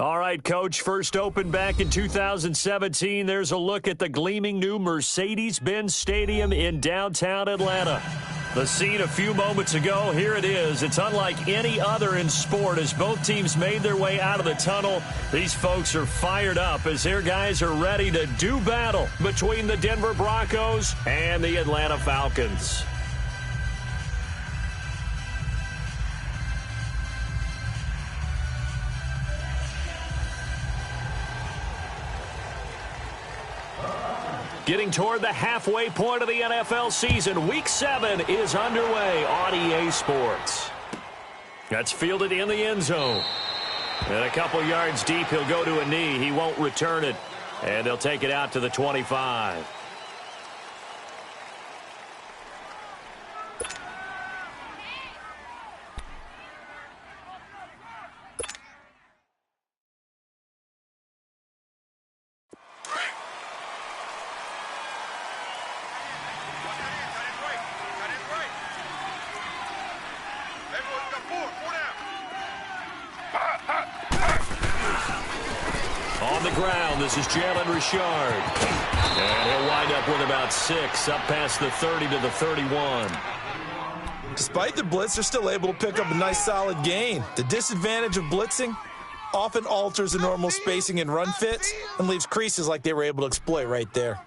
All right, Coach, first opened back in 2017. There's a look at the gleaming new Mercedes-Benz Stadium in downtown Atlanta. The scene a few moments ago, here it is. It's unlike any other in sport as both teams made their way out of the tunnel. These folks are fired up as their guys are ready to do battle between the Denver Broncos and the Atlanta Falcons. Getting toward the halfway point of the NFL season, Week 7 is underway on EA Sports. That's fielded in the end zone. And a couple yards deep, he'll go to a knee. He won't return it. And they'll take it out to the 25. This is Jalen Richard. And he'll wind up with about 6, up past the 30 to the 31. Despite the blitz, they're still able to pick up a nice solid gain. The disadvantage of blitzing often alters the normal spacing and run fits and leaves creases like they were able to exploit right there.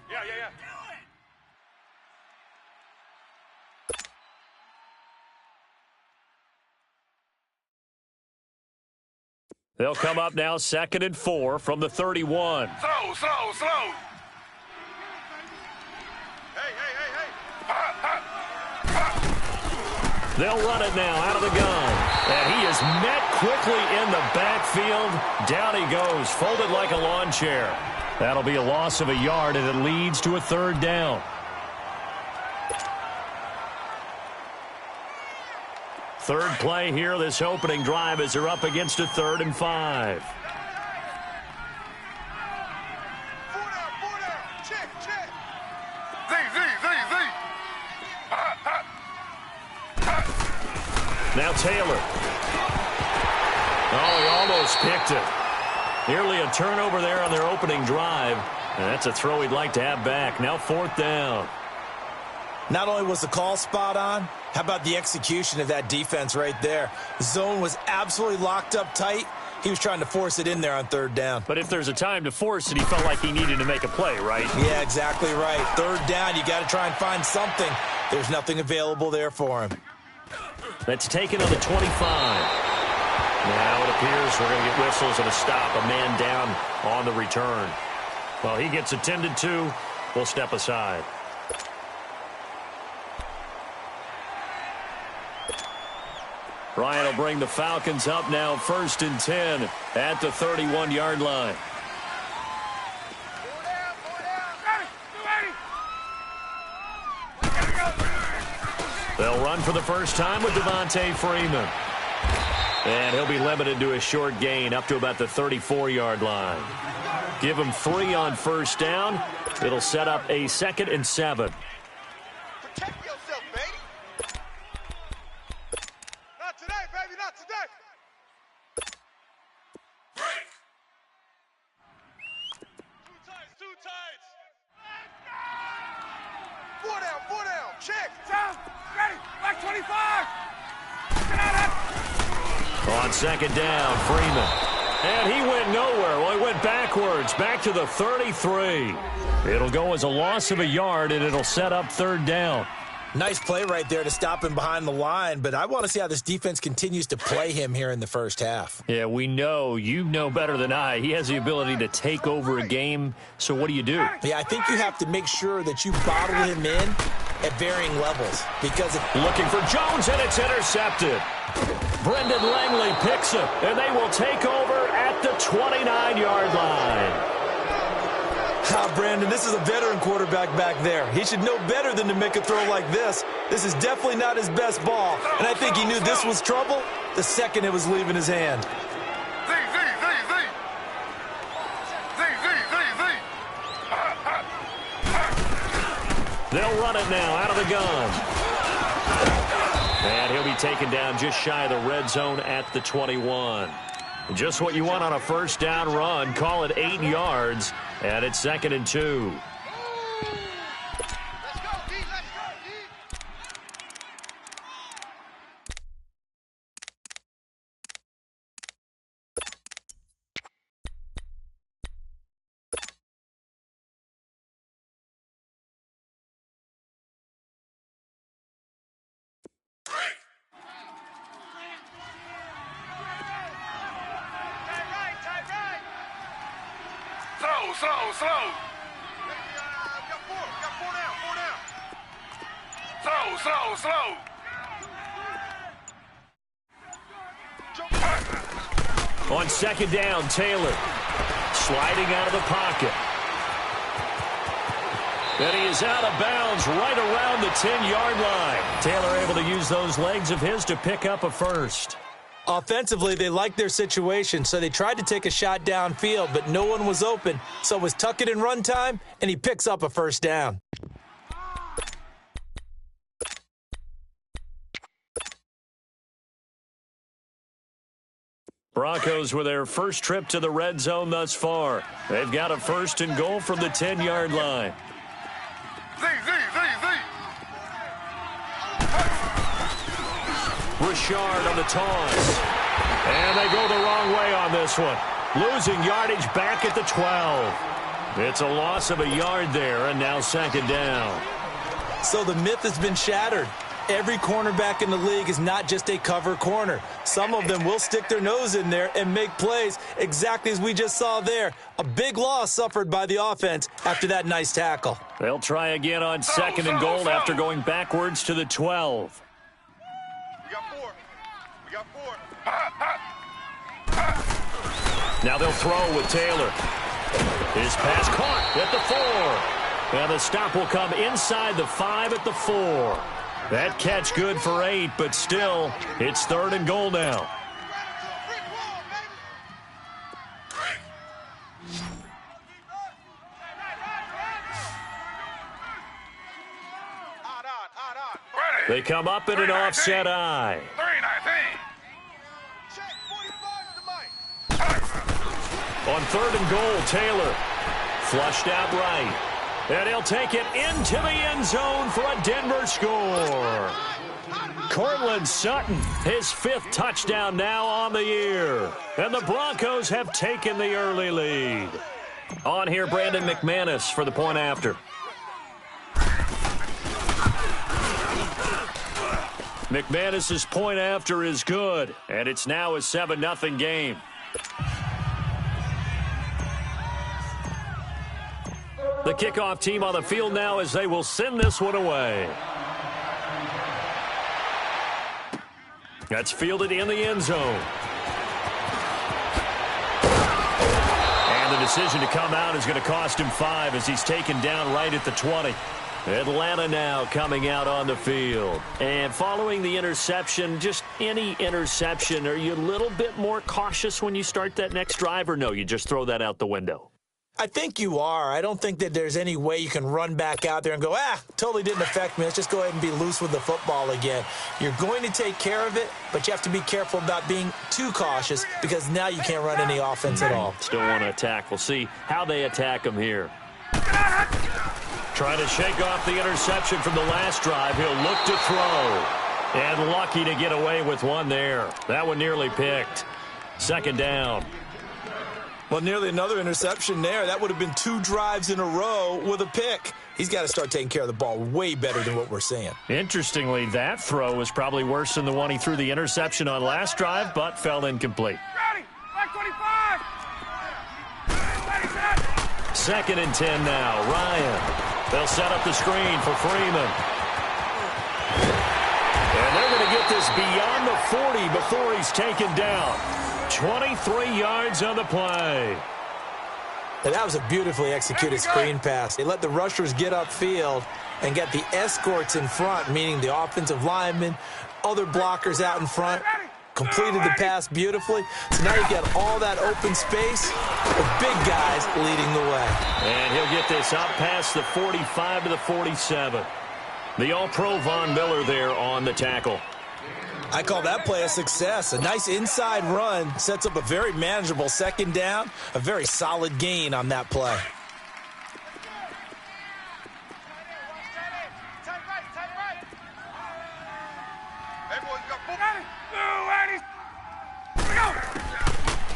They'll come up now 2nd and 4 from the 31. Slow. Hey. They'll run it now out of the gun. And he is met quickly in the backfield. Down he goes, folded like a lawn chair. That'll be a loss of a yard, and it leads to a third down. Third play here, this opening drive, as they're up against a 3rd and 5. Now Taylor. Oh, he almost picked it. Nearly a turnover there on their opening drive. And that's a throw he'd like to have back. Now 4th down. Not only was the call spot on, how about the execution of that defense right there? The zone was absolutely locked up tight. He was trying to force it in there on 3rd down. But if there's a time to force it, he felt like he needed to make a play, right? Yeah, exactly right. 3rd down, you got to try and find something. There's nothing available there for him. That's taken on the 25. Now it appears we're going to get whistles and a stop. A man down on the return. Well, he gets attended to. We'll step aside. Ryan will bring the Falcons up now 1st and 10 at the 31-yard line. They'll run for the first time with Devontae Freeman. And he'll be limited to a short gain up to about the 34-yard line. Give him 3 on 1st down. It'll set up a 2nd and 7. Protect yourself, baby. Not today, baby, not today. Break. Two tights. Four down, check. Down, ready, like 25. Canale. On 2nd down, Freeman. And he went nowhere. Well, he went backwards, back to the 33. It'll go as a loss of a yard, and it'll set up 3rd down. Nice play right there to stop him behind the line, but I want to see how this defense continues to play him here in the first half. Yeah, we know. You know better than I. He has the ability to take over a game, so what do you do? Yeah, I think you have to make sure that you bottle him in at varying levels. Because if looking for Jones, and it's intercepted. Brendan Langley picks it, and they will take over at the 29-yard line. Brandon, this is a veteran quarterback back there. He should know better than to make a throw like this. This is definitely not his best ball, and I think he knew this was trouble the second it was leaving his hand. They'll run it now out of the gun. And he'll be taken down just shy of the red zone at the 21. Just what you want on a 1st down run. Call it 8 yards, and it's 2nd and 2. Slow. Got four down. Slow. On 2nd down, Taylor sliding out of the pocket. And he is out of bounds right around the 10-yard line. Taylor able to use those legs of his to pick up a 1st. Offensively, they liked their situation, so they tried to take a shot downfield, but no one was open, so it was tuck it in run time, and he picks up a 1st down. Broncos with their first trip to the red zone thus far. They've got a 1st and goal from the 10-yard line. Richard on the toss. And they go the wrong way on this one. Losing yardage back at the 12. It's a loss of a yard there, and now 2nd down. So the myth has been shattered. Every cornerback in the league is not just a cover corner. Some of them will stick their nose in there and make plays exactly as we just saw there. A big loss suffered by the offense after that nice tackle. They'll try again on 2nd and goal after going backwards to the 12. We got four. We got four. Now they'll throw with Taylor. His pass caught at the 4. Now the stop will come inside the 5 at the 4. That catch good for 8, but still, it's 3rd and goal now. They come up in an offset eye. 319. Check 45 to the mic. On 3rd and goal, Taylor flushed out right. And he'll take it into the end zone for a Denver score. Cortland Sutton, his 5th touchdown now on the year. And the Broncos have taken the early lead. On here, Brandon McManus for the point after. McManus's point after is good, and it's now a 7-0 game. The kickoff team on the field now as they will send this one away. That's fielded in the end zone. And the decision to come out is going to cost him 5 as he's taken down right at the 20. Atlanta now coming out on the field. And following the interception, just any interception, are you a little bit more cautious when you start that next drive, or no, you just throw that out the window? I think you are. I don't think that there's any way you can run back out there and go, totally didn't affect me. Let's just go ahead and be loose with the football again. You're going to take care of it, but you have to be careful about being too cautious because now you can't run any offense at all. Still want to attack. We'll see how they attack him here. Trying to shake off the interception from the last drive. He'll look to throw. And lucky to get away with one there. That one nearly picked. 2nd down. Well, nearly another interception there. That would have been 2 drives in a row with a pick. He's got to start taking care of the ball way better than what we're seeing. Interestingly, that throw was probably worse than the one he threw the interception on last drive, but fell incomplete. Ready. Back 25. 2nd and 10 now. Ryan. They'll set up the screen for Freeman. And they're going to get this beyond the 40 before he's taken down. 23 yards on the play. And that was a beautifully executed screen pass. They let the rushers get upfield and get the escorts in front, meaning the offensive linemen, other blockers out in front. Completed the pass beautifully. So now you got all that open space with big guys leading the way. And he'll get this up past the 45 to the 47. The All-Pro Von Miller there on the tackle. I call that play a success. A nice inside run sets up a very manageable 2nd down. A very solid gain on that play.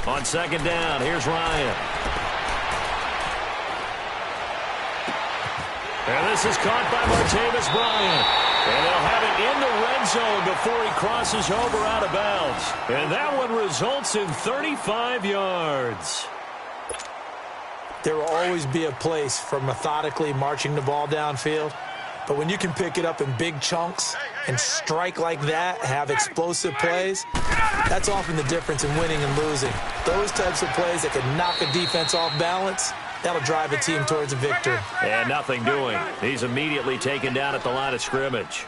On 2nd down, here's Ryan. And this is caught by Martavis Bryant. And they'll have it in the red zone before he crosses over out of bounds. And that one results in 35 yards. There will always be a place for methodically marching the ball downfield. But when you can pick it up in big chunks and strike like that, have explosive plays, that's often the difference in winning and losing. Those types of plays that can knock a defense off balance, that'll drive a team towards a victory. And nothing doing. He's immediately taken down at the line of scrimmage.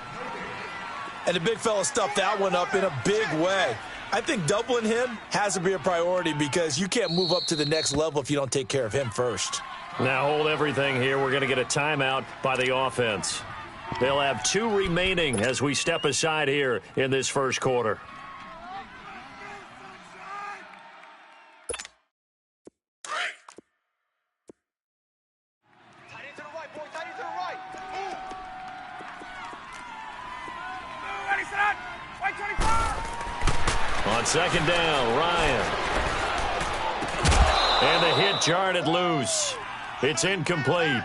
And the big fella stuffed that one up in a big way. I think doubling him has to be a priority because you can't move up to the next level if you don't take care of him first. Now hold everything here. We're going to get a timeout by the offense. They'll have 2 remaining as we step aside here in this first quarter. On 2nd down, Ryan. And the hit jarred loose. It's incomplete.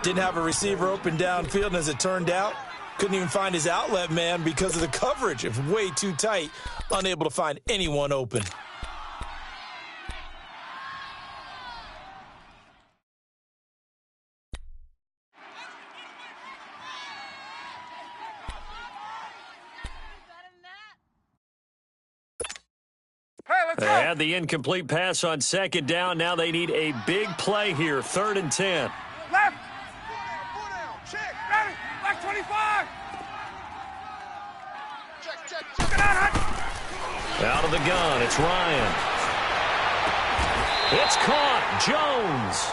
Didn't have a receiver open downfield, and as it turned out, couldn't even find his outlet man because of the coverage. It was way too tight, unable to find anyone open. Hey, let's They go. had the incomplete pass on second down. Now they need a big play here, 3rd and 10. Left. Four down. Check. Ready. Left 25. Check. Get out, Hutch. Out of the gun, it's Ryan. It's caught. Jones.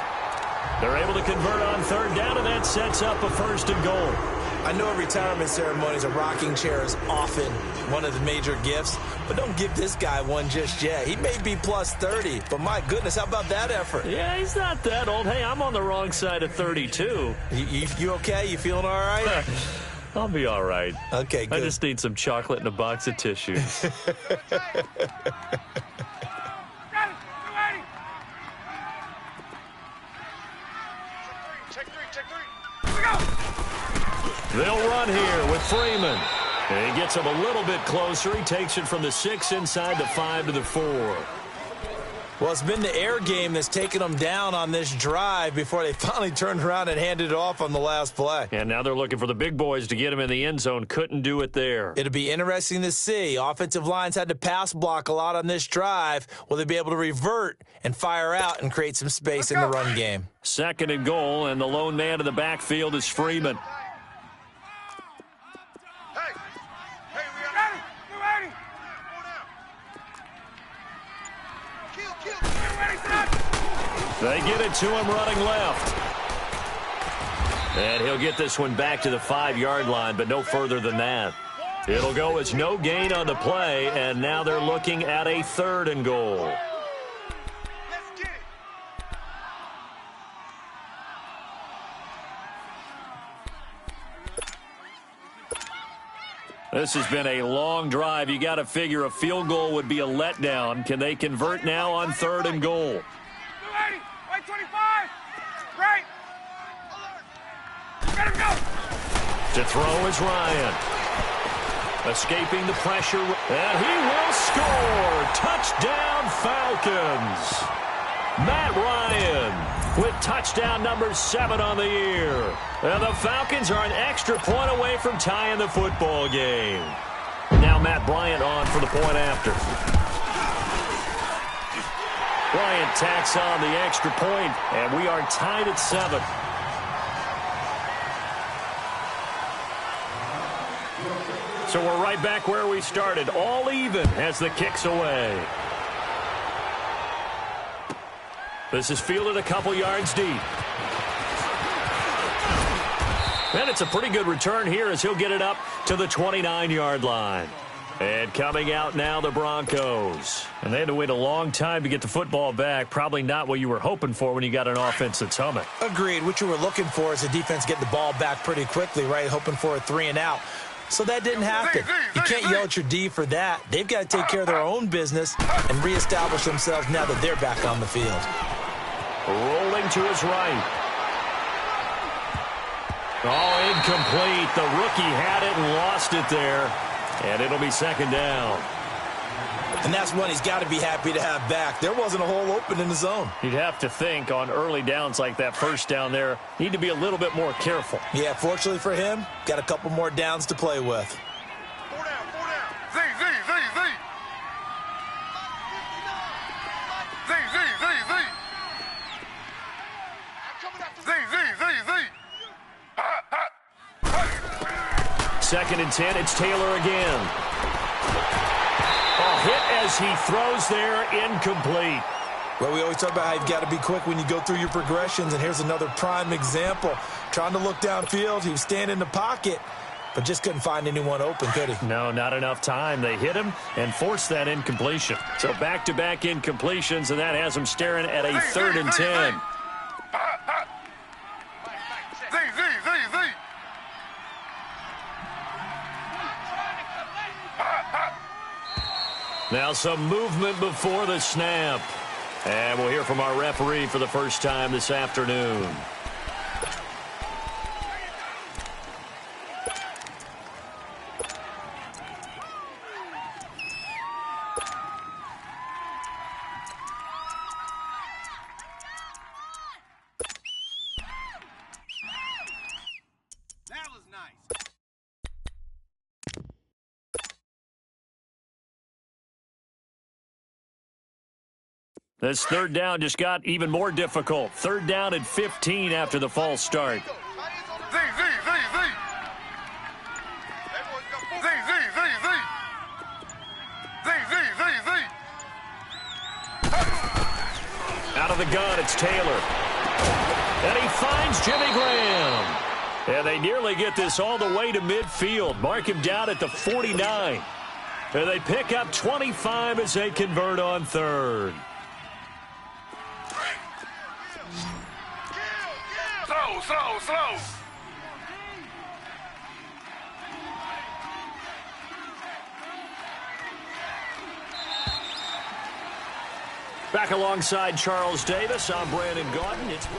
They're able to convert on 3rd down, and that sets up a 1st and goal. I know at retirement ceremonies, a rocking chair is often one of the major gifts, but don't give this guy one just yet. He may be plus 30, but my goodness, how about that effort? Yeah, he's not that old. Hey, I'm on the wrong side of 32. You okay? You feeling all right? I'll be all right. Okay, good. I just need some chocolate and a box of tissues. Ready. 280. Check three. Here we go. They'll run here with Freeman. And he gets him a little bit closer. He takes it from the 6 inside the 5 to the 4. Well, it's been the air game that's taken them down on this drive before they finally turned around and handed it off on the last play. And now they're looking for the big boys to get him in the end zone. Couldn't do it there. It'll be interesting to see. Offensive lines had to pass block a lot on this drive. Will they be able to revert and fire out and create some space in the run game? 2nd and goal, and the lone man in the backfield is Freeman. Hey, we are Ready. 280. Kill. Get ready, son. They get it to him running left. And he'll get this one back to the 5-yard line, but no further than that. It'll go as no gain on the play, and now they're looking at a 3rd and goal. Let's get it. This has been a long drive. You got to figure a field goal would be a letdown. Can they convert now on 3rd and goal? 280. Right 25. Right. Let him go. To throw is Ryan. Escaping the pressure, and he will score. Touchdown, Falcons. Matt Ryan with touchdown number 7 on the year. And the Falcons are an extra point away from tying the football game. Now Matt Bryant on for the point after. Bryant tacks on the extra point, and we are tied at 7. So we're right back where we started, all even as the kick's away. This is fielded a couple yards deep. And it's a pretty good return here as he'll get it up to the 29-yard line. And coming out now, the Broncos. And they had to wait a long time to get the football back. Probably not what you were hoping for when you got an offense that's humming. Agreed. What you were looking for is the defense getting the ball back pretty quickly, right? Hoping for a 3 and out. So that didn't happen. You can't yell at your D for that. They've got to take care of their own business and reestablish themselves now that they're back on the field. Rolling to his right. Oh, incomplete. The rookie had it and lost it there. And it'll be 2nd down. And that's one he's got to be happy to have back. There wasn't a hole open in the zone. You'd have to think on early downs like that first down there, need to be a little bit more careful. Yeah, fortunately for him, got a couple more downs to play with. 4 down. Z. Coming after Z. 2nd and 10, it's Taylor again. A hit as he throws there, incomplete. Well, we always talk about how you've got to be quick when you go through your progressions, and here's another prime example. Trying to look downfield, he was standing in the pocket, but just couldn't find anyone open, could he? No, not enough time. They hit him and forced that incompletion. So back-to-back incompletions, and that has him staring at a 3rd and 10. Z. Now some movement before the snap. And we'll hear from our referee for the first time this afternoon. This third down just got even more difficult. Third down and 15 after the false start. Out of the gun, it's Taylor. And he finds Jimmy Graham. And they nearly get this all the way to midfield. Mark him down at the 49. And they pick up 25 as they convert on third. Slow. Back alongside Charles Davis, I'm Brandon Gaudin. It's slow.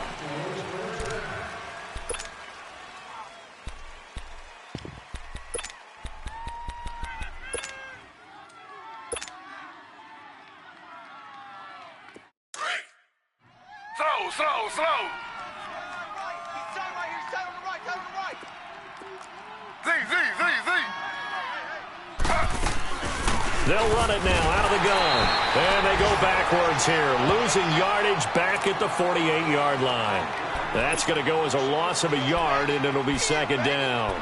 They'll run it now out of the gun. And they go backwards here, losing yardage back at the 48-yard line. That's going to go as a loss of a yard, and it'll be second down.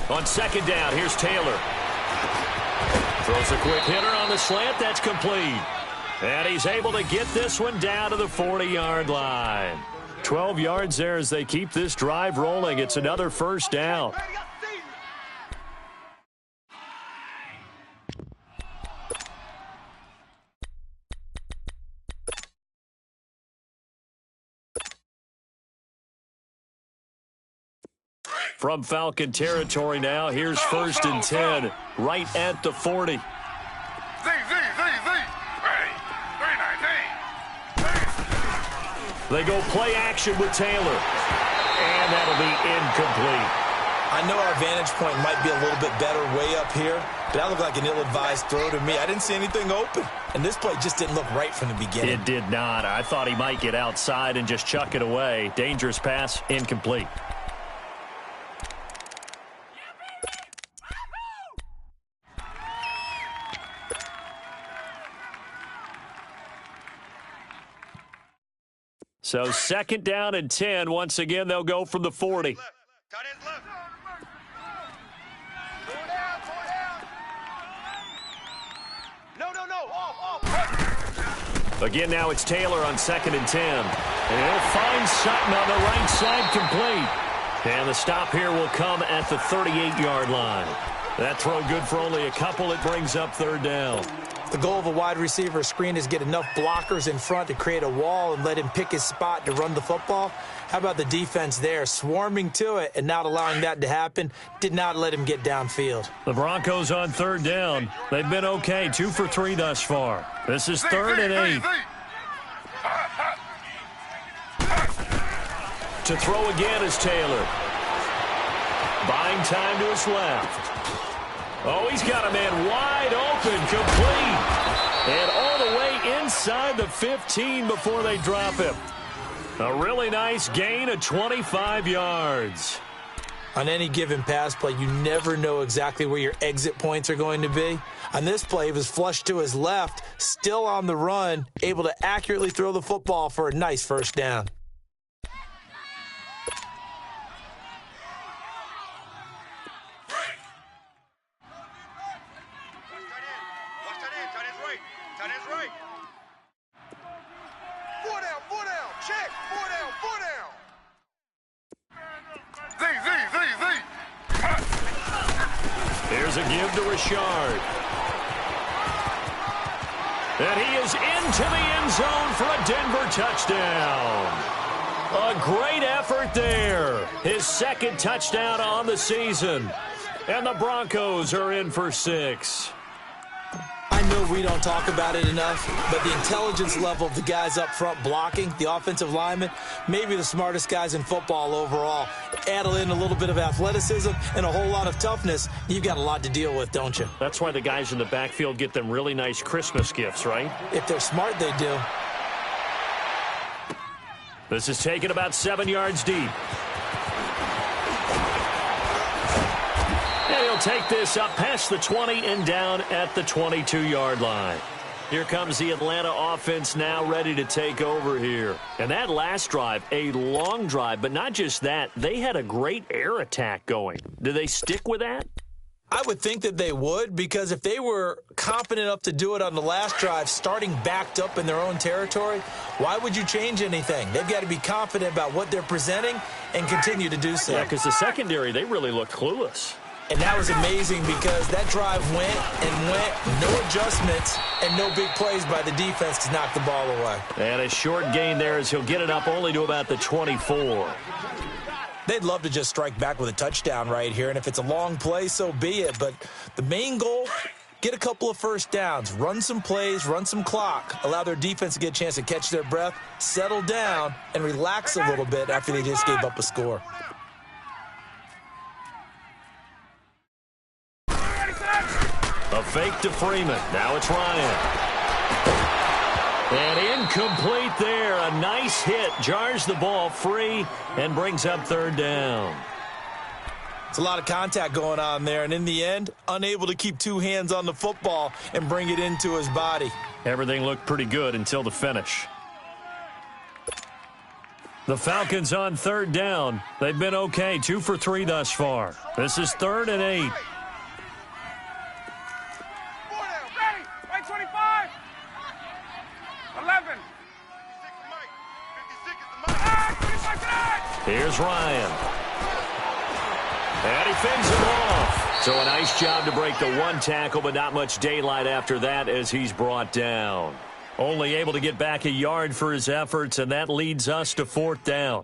On second down, here's Taylor. Throws a quick hitter on the slant. That's complete. And he's able to get this one down to the 40-yard line. 12 yards there as they keep this drive rolling. It's another first down. From Falcon territory now, here's first and 10, right at the 40. They go play action with Taylor, and that'll be incomplete. I know our vantage point might be a little bit better way up here, but that looked like an ill-advised throw to me. I didn't see anything open, and this play just didn't look right from the beginning. It did not. I thought he might get outside and just chuck it away. Dangerous pass, incomplete. So second down and 10. Once again, they'll go from the 40. Again, now it's Taylor on second and 10. And he'll find Sutton on the right side complete. And the stop here will come at the 38-yard line. That throw good for only a couple. It brings up third down. The goal of a wide receiver screen is get enough blockers in front to create a wall and let him pick his spot to run the football. How about the defense there, swarming to it and not allowing that to happen? Did not let him get downfield. The Broncos on third down. They've been okay, 2 for 3 thus far. This is third and 8. To throw again is Taylor. Buying time to his left. Oh, he's got a man wide open, complete. And all the way inside the 15 before they drop him. A really nice gain of 25 yards. On any given pass play, you never know exactly where your exit points are going to be. On this play, he was flushed to his left, still on the run, able to accurately throw the football for a nice first down. Here's a give to Richard. And he is into the end zone for a Denver touchdown. A great effort there. His second touchdown on the season. And the Broncos are in for 6. I know we don't talk about it enough, but the intelligence level of the guys up front blocking, the offensive linemen, maybe the smartest guys in football overall. Add in a little bit of athleticism and a whole lot of toughness, you've got a lot to deal with, don't you? That's why the guys in the backfield get them really nice Christmas gifts, right? If they're smart, they do. This is taken about 7 yards deep. And he'll take this up past the 20 and down at the 22-yard line. Here comes the Atlanta offense now ready to take over here. And that last drive, a long drive, but not just that. They had a great air attack going. Do they stick with that? I would think that they would, because if they were confident enough to do it on the last drive, starting backed up in their own territory, why would you change anything? They've got to be confident about what they're presenting and continue to do so. Yeah, because the secondary, they really looked clueless. And that was amazing because that drive went and went, no adjustments, and no big plays by the defense to knock the ball away. And a short gain there as he'll get it up only to about the 24. They'd love to just strike back with a touchdown right here, and if it's a long play, so be it. But the main goal, get a couple of first downs, run some plays, run some clock, allow their defense to get a chance to catch their breath, settle down, and relax a little bit after they just gave up a score. A fake to Freeman. Now it's Ryan. And incomplete there. A nice hit. Jars the ball free and brings up third down. It's a lot of contact going on there, and in the end, unable to keep two hands on the football and bring it into his body. Everything looked pretty good until the finish. The Falcons on third down. They've been okay. 2 for 3 thus far. This is 3rd and 8. Ready. Right 25. 11. 56 Here's Ryan. And he fends him off. So a nice job to break the one tackle, but not much daylight after that as he's brought down. Only able to get back a yard for his efforts, and that leads us to 4th down.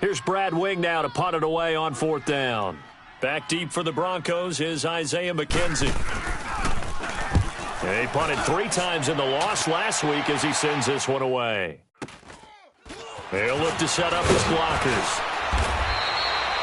Here's Brad Wing now to punt it away on 4th down. Back deep for the Broncos is Isaiah McKenzie. He punted 3 times in the loss last week as he sends this one away. They'll look to set up his blockers.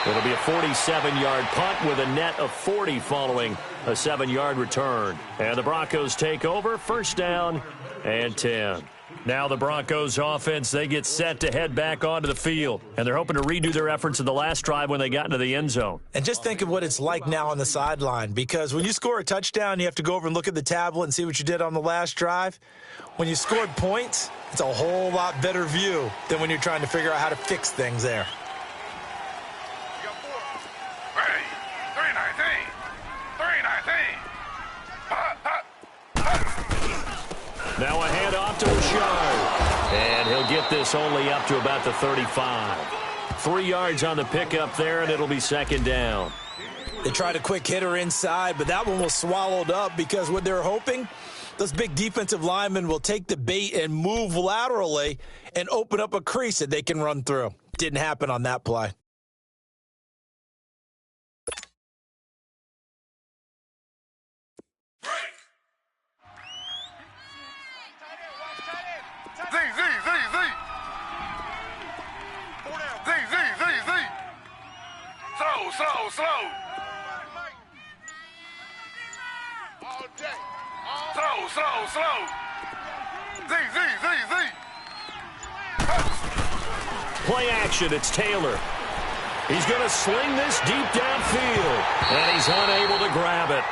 It'll be a 47-yard punt with a net of 40 following a 7-yard return. And the Broncos take over, 1st down and 10. Now the Broncos offense, they get set to head back onto the field. And they're hoping to redo their efforts in the last drive when they got into the end zone. And just think of what it's like now on the sideline, because when you score a touchdown, you have to go over and look at the tablet and see what you did on the last drive. When you scored points, it's a whole lot better view than when you're trying to figure out how to fix things there. Ready. 319. 319. Now a handoff to Richard. And he'll get this only up to about the 35. 3 yards on the pickup there, and it'll be 2nd down. They tried a quick hitter inside, but that one was swallowed up because what they're hoping, those big defensive linemen will take the bait and move laterally and open up a crease that they can run through. Didn't happen on that play. Slow. All day. Slow. Z. Play action, it's Taylor. He's going to sling this deep downfield, and he's unable to grab it.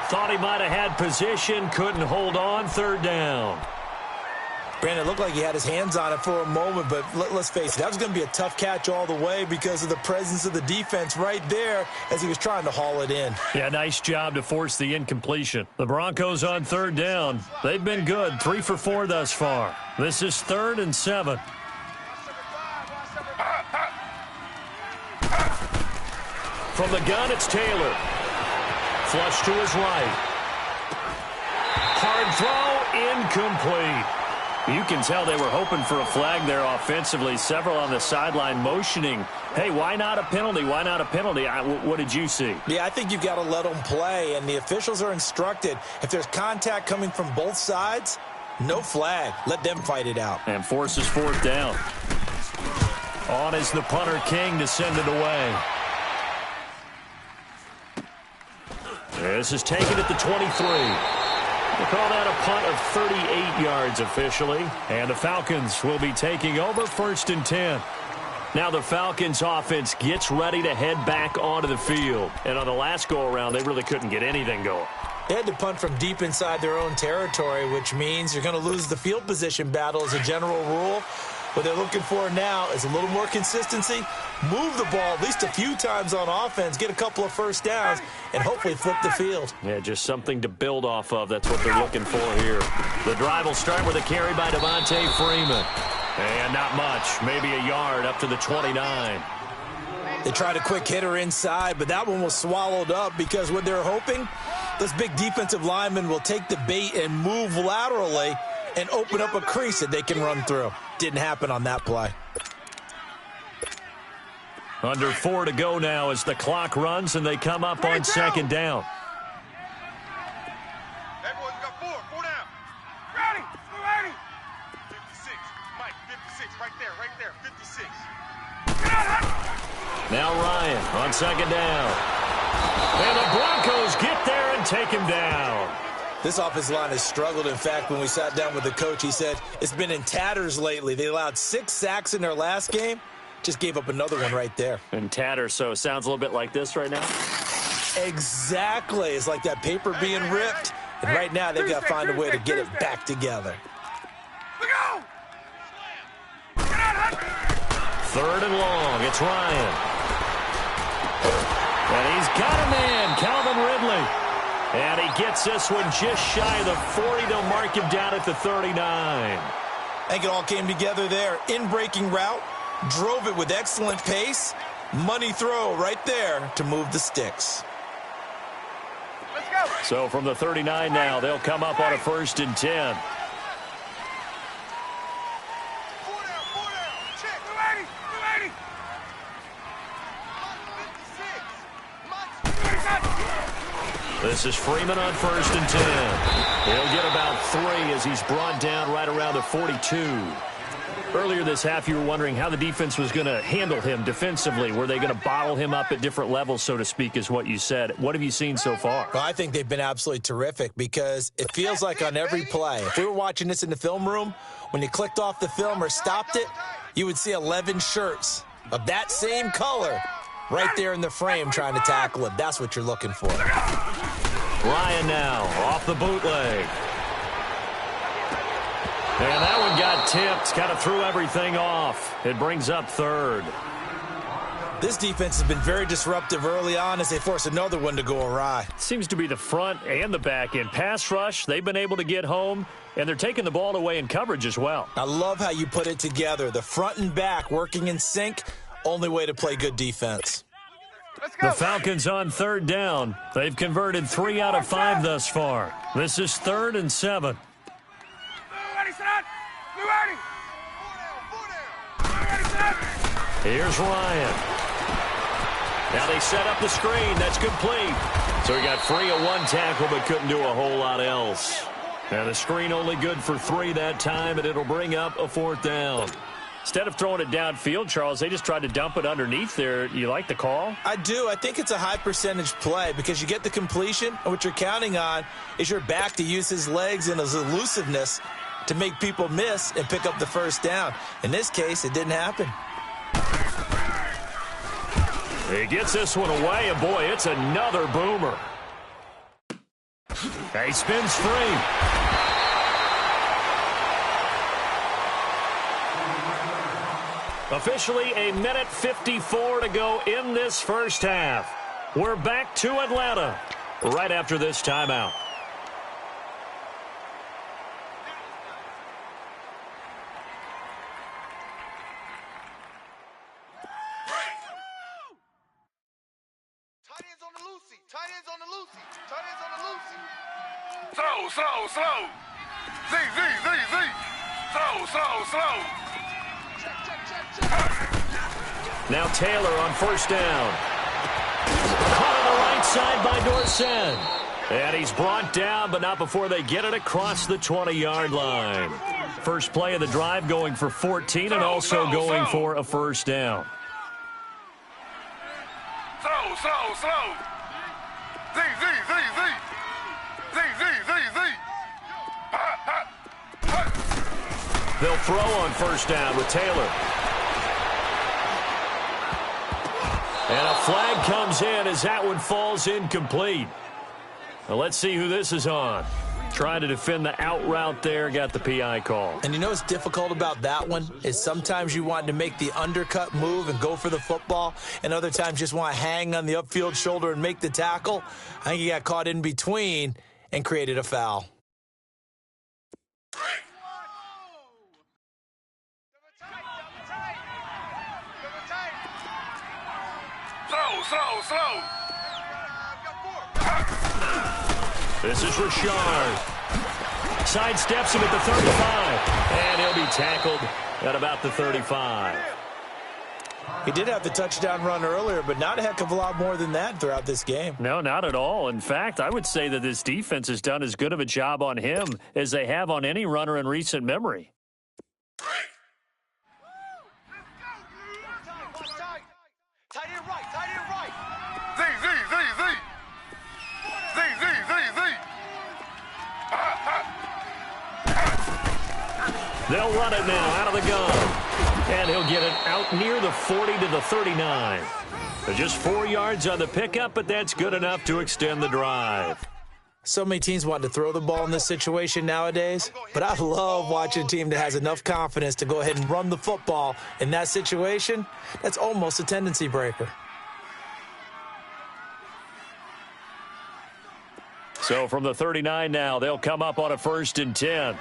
Thought he might have had position, couldn't hold on, 3rd down. Brandon, it looked like he had his hands on it for a moment, but let's face it, that was going to be a tough catch all the way because of the presence of the defense right there as he was trying to haul it in. Yeah, nice job to force the incompletion. The Broncos on 3rd down. They've been good, 3 for 4 thus far. This is 3rd and 7. From the gun, it's Taylor. Flush to his right. Hard throw, incomplete. You can tell they were hoping for a flag there offensively. Several on the sideline motioning, hey, why not a penalty? Why not a penalty? What did you see? Yeah, I think you've got to let them play, and the officials are instructed, if there's contact coming from both sides, no flag. Let them fight it out. And forces fourth down. On is the punter King to send it away. This is taken at the 23. They call that a punt of 38 yards officially. And the Falcons will be taking over 1st and 10. Now the Falcons offense gets ready to head back onto the field. And on the last go-around, they really couldn't get anything going. They had to punt from deep inside their own territory, which means you're going to lose the field position battle as a general rule. What they're looking for now is a little more consistency, move the ball at least a few times on offense, get a couple of first downs, and hopefully flip the field. Yeah, just something to build off of. That's what they're looking for here. The drive will start with a carry by Devontae Freeman. And not much, maybe a yard up to the 29. They tried a quick hitter inside, but that one was swallowed up because what they're hoping, this big defensive lineman will take the bait and move laterally and open up a crease that they can run through. Didn't happen on that play. Under 4 to go now as the clock runs and they come up on 2nd down. Everyone's got 4 down. Ready, ready. 56, Mike, 56, right there, 56. Now Ryan on 2nd down. And the Broncos get there and take him down. This offensive line has struggled. In fact, when we sat down with the coach, he said it's been in tatters lately. They allowed 6 sacks in their last game. Just gave up another one right there. In tatters, so it sounds a little bit like this right now. Exactly. It's like that paper being ripped. And right now, they've got to find a way to get it back together. We go. 3rd and long. It's Ryan. And he's got a man, Calvin Ridley. And he gets this one just shy of the 40. They'll mark him down at the 39. I think it all came together there. In-breaking route, drove it with excellent pace. Money throw right there to move the sticks. Let's go. So from the 39 now, they'll come up on a 1st and 10. 4 down, check. 280. Mike, 56. This is Freeman on 1st and 10. He'll get about 3 as he's brought down right around the 42. Earlier this half, you were wondering how the defense was going to handle him defensively. Were they going to bottle him up at different levels, so to speak, is what you said. What have you seen so far? Well, I think they've been absolutely terrific because it feels like on every play, if we were watching this in the film room, when you clicked off the film or stopped it, you would see 11 shirts of that same color right there in the frame trying to tackle it. That's what you're looking for. Ryan now off the bootleg. And that one got tipped, kind of threw everything off. It brings up 3rd. This defense has been very disruptive early on as they force another one to go awry. Seems to be the front and the back end. Pass rush, they've been able to get home, and they're taking the ball away in coverage as well. I love how you put it together. The front and back working in sync, only way to play good defense. Let's go. The Falcons on 3rd down. They've converted 3 out of 5 thus far. This is 3rd and 7. Ready, set. Ready. 4 down. Ready, set. Here's Ryan. Now they set up the screen. That's complete. So he got free of 1 tackle but couldn't do a whole lot else. And the screen only good for 3 that time, and it'll bring up a 4th down. Instead of throwing it downfield, Charles, they just tried to dump it underneath there. You like the call? I do. I think it's a high percentage play because you get the completion, and what you're counting on is your back to use his legs and his elusiveness to make people miss and pick up the 1st down. In this case, it didn't happen. He gets this one away, and boy, it's another boomer. He spins free. Officially a minute 54 to go in this first half. We're back to Atlanta right after this timeout. Tight ends on the loosey. Tight ends on the loosey. Tight ends on the loosey. Slow. Z. Slow. Slow. Now Taylor on first down. Caught on the right side by Dorset. And he's brought down, but not before they get it across the 20-yard line. First play of the drive going for 14 and also going for a first down. Slow. Z. They'll throw on first down with Taylor. And a flag comes in as that one falls incomplete. Well, let's see who this is on. Trying to defend the out route there, got the PI call. And you know what's difficult about that one is sometimes you want to make the undercut move and go for the football, and other times just want to hang on the upfield shoulder and make the tackle. I think he got caught in between and created a foul. Slow. This is Richard. Sidesteps him at the 35. And he'll be tackled at about the 35. He did have the touchdown run earlier, but not a heck of a lot more than that throughout this game. No, not at all. In fact, I would say that this defense has done as good of a job on him as they have on any runner in recent memory. Tight end right. Z. They'll run it now out of the gun. And he'll get it out near the 40 to the 39. Just 4 yards on the pickup, but that's good enough to extend the drive. So many teams want to throw the ball in this situation nowadays, but I love watching a team that has enough confidence to go ahead and run the football. In that situation, that's almost a tendency breaker. So from the 39 now, they'll come up on a 1st and 10. Z.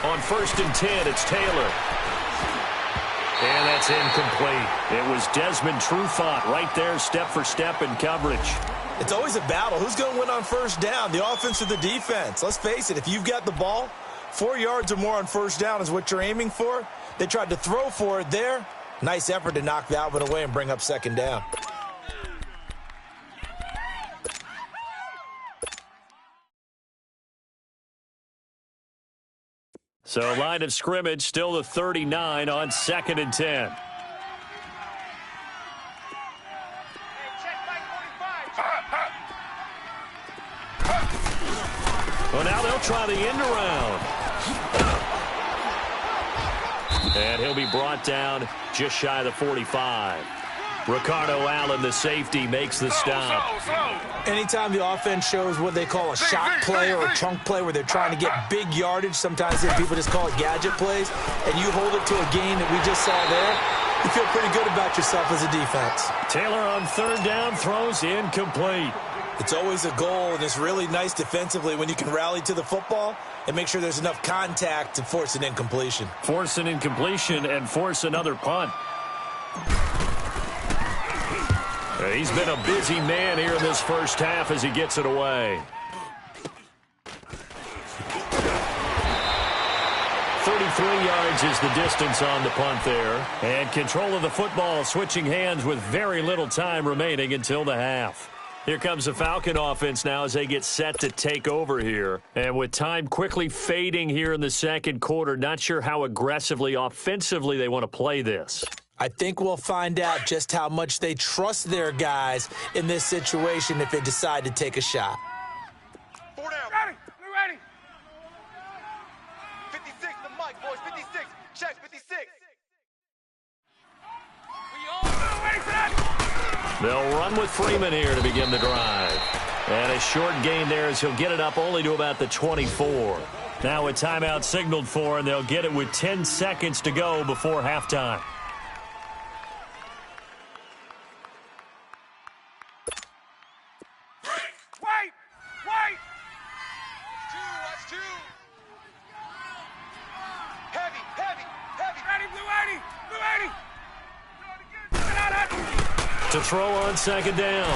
On 1st and 10, it's Taylor. And that's incomplete. It was Desmond Trufant right there, step for step in coverage. It's always a battle. Who's going to win on first down, the offense or the defense? Let's face it, if you've got the ball, 4 yards or more on first down is what you're aiming for. They tried to throw for it there. Nice effort to knock that one away and bring up second down. So line of scrimmage, still the 39 on 2nd and 10. Well, now they'll try the end around. And he'll be brought down just shy of the 45. Ricardo Allen, the safety, makes the stop. Anytime the offense shows what they call a shot play or a chunk play where they're trying to get big yardage, sometimes people just call it gadget plays, and you hold it to a gain that we just saw there, you feel pretty good about yourself as a defense. Taylor on 3rd down throws incomplete. It's always a goal, and it's really nice defensively when you can rally to the football and make sure there's enough contact to force an incompletion. Force an incompletion and force another punt. He's been a busy man here in this first half as he gets it away. 33 yards is the distance on the punt there. And control of the football switching hands with very little time remaining until the half. Here comes the Falcon offense now as they get set to take over here. And with time quickly fading here in the second quarter, not sure how aggressively, offensively they want to play this. I think we'll find out just how much they trust their guys in this situation if they decide to take a shot. 4 down. Ready. You ready? 56, the mic, boys. 56. Check, 56. They'll run with Freeman here to begin the drive. And a short gain there as he'll get it up only to about the 24. Now a timeout signaled for, and they'll get it with 10 seconds to go before halftime. Wait. That's two. Heavy. Ready, Blue 80. Blue 80. To throw on second down.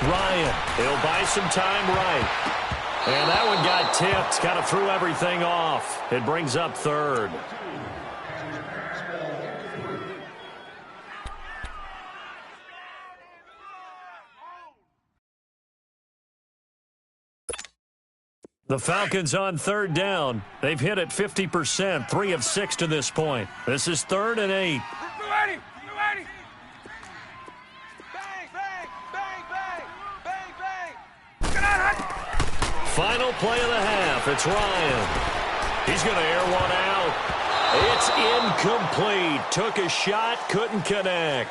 Ryan, he'll buy some time right. And that one got tipped, kind of threw everything off. It brings up third. The Falcons on third down. They've hit it 50%, 3 of 6 to this point. This is 3rd and 8. Be ready. Be ready. Bang, bang, bang, bang, bang, bang. Get out. Final play of the half. It's Ryan. He's going to air one out. It's incomplete. Took a shot, couldn't connect.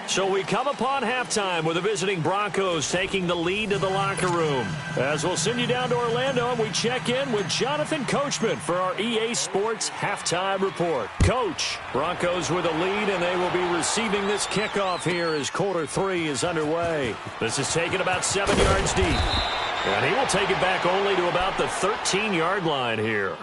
So we come upon halftime with the visiting Broncos taking the lead to the locker room. As we'll send you down to Orlando, and we check in with Jonathan Coachman for our EA Sports Halftime Report. Coach, Broncos with a lead, and they will be receiving this kickoff here as quarter 3 is underway. This is taken about 7 yards deep. And he will take it back only to about the 13-yard line here.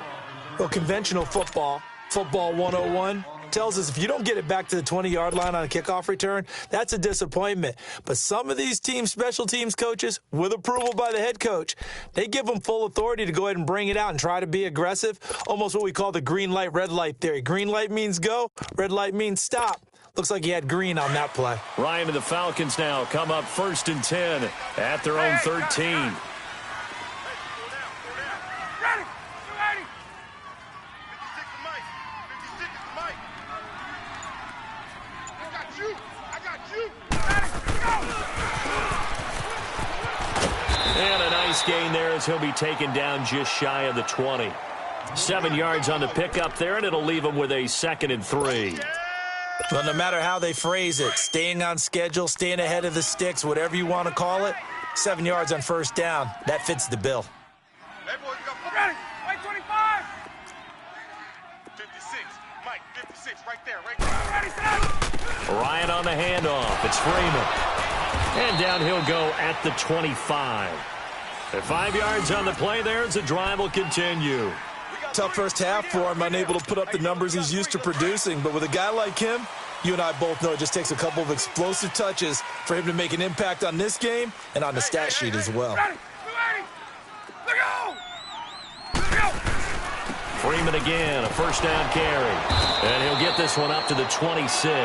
Well, conventional football 101, tells us if you don't get it back to the 20-yard line on a kickoff return, that's a disappointment. But some of these special teams coaches, with approval by the head coach, they give them full authority to go ahead and bring it out and try to be aggressive, almost what we call the green light, red light theory. Green light means go, red light means stop. Looks like he had green on that play. Ryan and the Falcons now come up 1st and 10 at their own 13. And a nice gain there as he'll be taken down just shy of the 20. 7 yards on the pickup there, and it'll leave him with a 2nd and 3. Well, no matter how they phrase it, staying on schedule, staying ahead of the sticks, whatever you want to call it, 7 yards on first down, that fits the bill. Hey, boys, go. Ready. Right 25. 56. Mike, 56. Right there. Ready, set. Ryan on the handoff. It's Freeman. And down he'll go at the 25. At 5 yards on the play there as the drive will continue. Tough first half for him, unable to put up the numbers he's used to producing. But with a guy like him, you and I both know it just takes a couple of explosive touches for him to make an impact on this game and on the stat sheet as well. Ready. Look out. Freeman again, a first down carry. And he'll get this one up to the 26.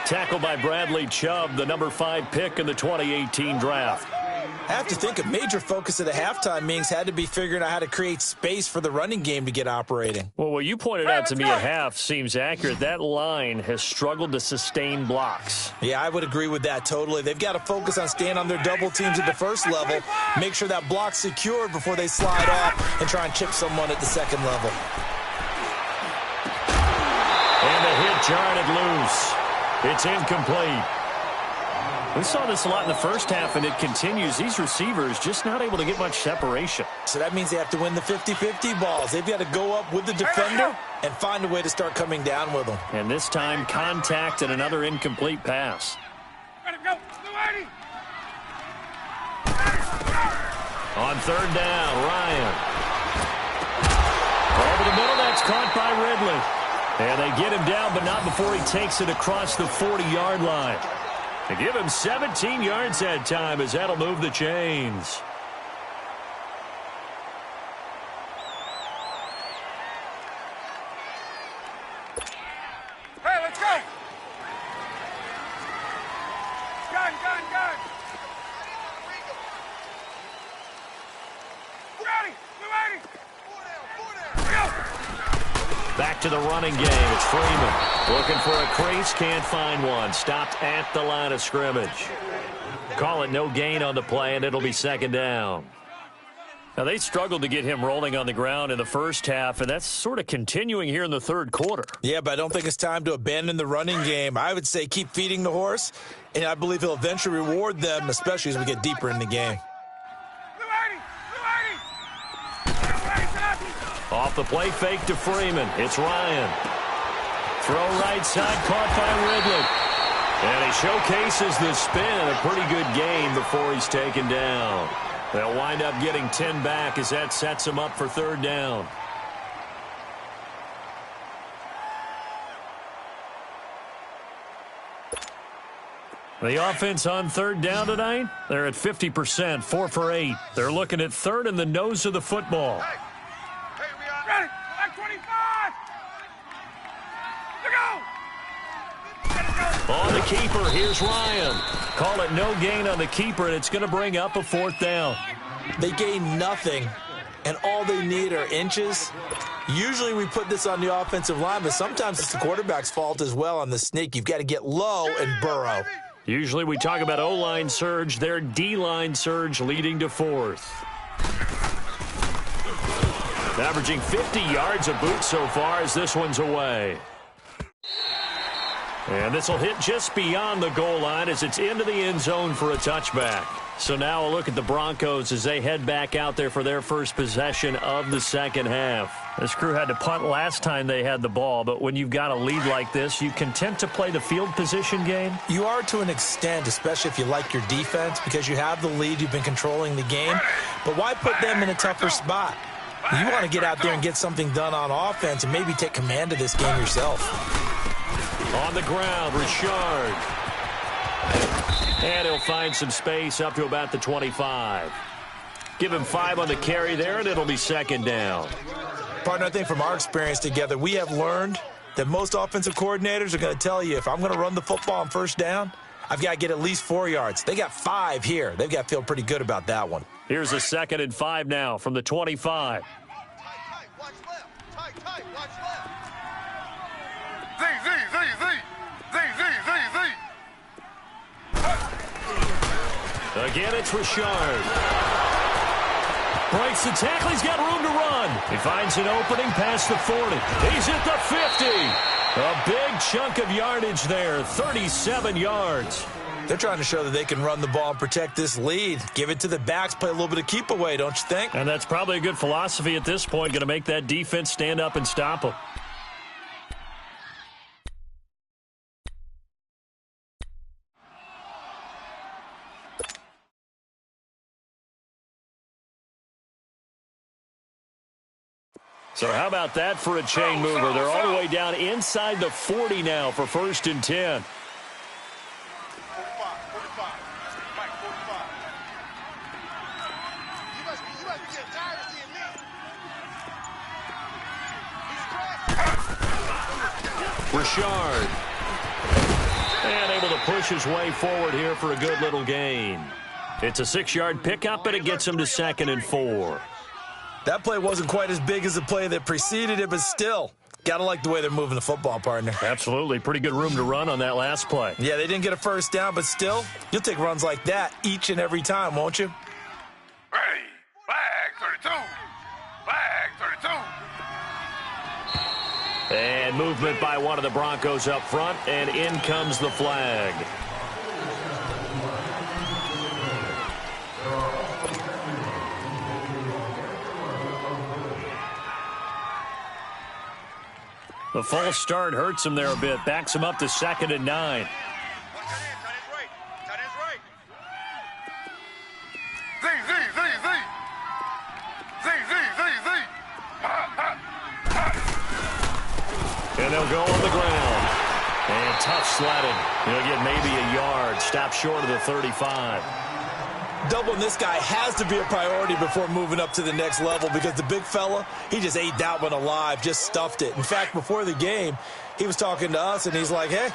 Tackled by Bradley Chubb, the number 5 pick in the 2018 draft. I have to think a major focus of the halftime meetings had to be figuring out how to create space for the running game to get operating. Well, what you pointed out to me at half seems accurate. That line has struggled to sustain blocks. Yeah, I would agree with that totally. They've got to focus on staying on their double teams at the first level, make sure that block's secured before they slide off and try and chip someone at the second level. And the hit jarred it loose. It's incomplete. We saw this a lot in the first half, and it continues. These receivers just not able to get much separation. So that means they have to win the 50-50 balls. They've got to go up with the defender and find a way to start coming down with them. And this time, contact and another incomplete pass. Ready, go. Ready. On third down, Ryan. Over the middle, that's caught by Ridley. And they get him down, but not before he takes it across the 40-yard line. They give him 17 yards that time as that'll move the chains. Hey, let's go. Gun. Ready. Back to the running game. It's Freeman. Looking for a crease. Can't find one. Stopped at the line of scrimmage. Call it no gain on the play, and it'll be second down. Now, they struggled to get him rolling on the ground in the first half, and that's sort of continuing here in the third quarter. Yeah, but I don't think it's time to abandon the running game. I would say keep feeding the horse, and I believe he'll eventually reward them, especially as we get deeper in the game. Off the play fake to Freeman. It's Ryan. Throw right side, caught by Ridley. And he showcases the spin. A pretty good gain before he's taken down. They'll wind up getting 10 back as that sets him up for third down. The offense on third down tonight, they're at 50%, 4 for 8. They're looking at third in the nose of the football. Hey, we are ready. Back 25. Let's go. On the keeper, here's Ryan. Call it no gain on the keeper, and it's going to bring up a 4th down. They gain nothing, and all they need are inches. Usually we put this on the offensive line, but sometimes it's the quarterback's fault as well on the sneak. You've got to get low and burrow. Usually we talk about O-line surge, their D-line surge leading to 4th. Averaging 50 yards a boot so far as this one's away. And this will hit just beyond the goal line as it's into the end zone for a touchback. So now a look at the Broncos as they head back out there for their first possession of the second half. This crew had to punt last time they had the ball, but when you've got a lead like this, you content to play the field position game? You are to an extent, especially if you like your defense, because you have the lead, you've been controlling the game. But why put them in a tougher spot? You want to get out there and get something done on offense and maybe take command of this game yourself. On the ground, Richard. And he'll find some space up to about the 25. Give him 5 on the carry there, and it'll be second down. Partner, I think from our experience together, we have learned that most offensive coordinators are going to tell you, if I'm going to run the football on first down, I've got to get at least 4 yards. They got 5 here. They've got to feel pretty good about that one. Here's a 2nd and 5 now from the 25. Tight, watch left. Tight, watch left. Z. Again, it's Richard. Breaks the tackle. He's got room to run. He finds an opening past the 40. He's at the 50. A big chunk of yardage there, 37 yards. They're trying to show that they can run the ball and protect this lead. Give it to the backs, play a little bit of keep away, don't you think? And that's probably a good philosophy at this point, going to make that defense stand up and stop them. So how about that for a chain mover? They're all the way down inside the 40 now for 1st and 10. 45. Mike, 45. You must be getting tired of seeing me. He's Richard. And able to push his way forward here for a good little gain. It's a 6-yard pickup, and it gets him to 2nd and 4. That play wasn't quite as big as the play that preceded it, but still, gotta like the way they're moving the football, partner. Absolutely. Pretty good room to run on that last play. Yeah, they didn't get a first down, but still, you'll take runs like that each and every time, won't you? Ready. Flag 32. Flag 32. And movement by one of the Broncos up front, and in comes the flag. The false start hurts him there a bit. Backs him up to 2nd and 9. tight ends right. Tight ends right. Z. And they'll go on the ground. And tough sledding. He'll get maybe a yard. Stop short of the 35. Doubling this guy has to be a priority before moving up to the next level, because the big fella, he just ate that one alive, just stuffed it. In fact, before the game, he was talking to us, and he's like, hey,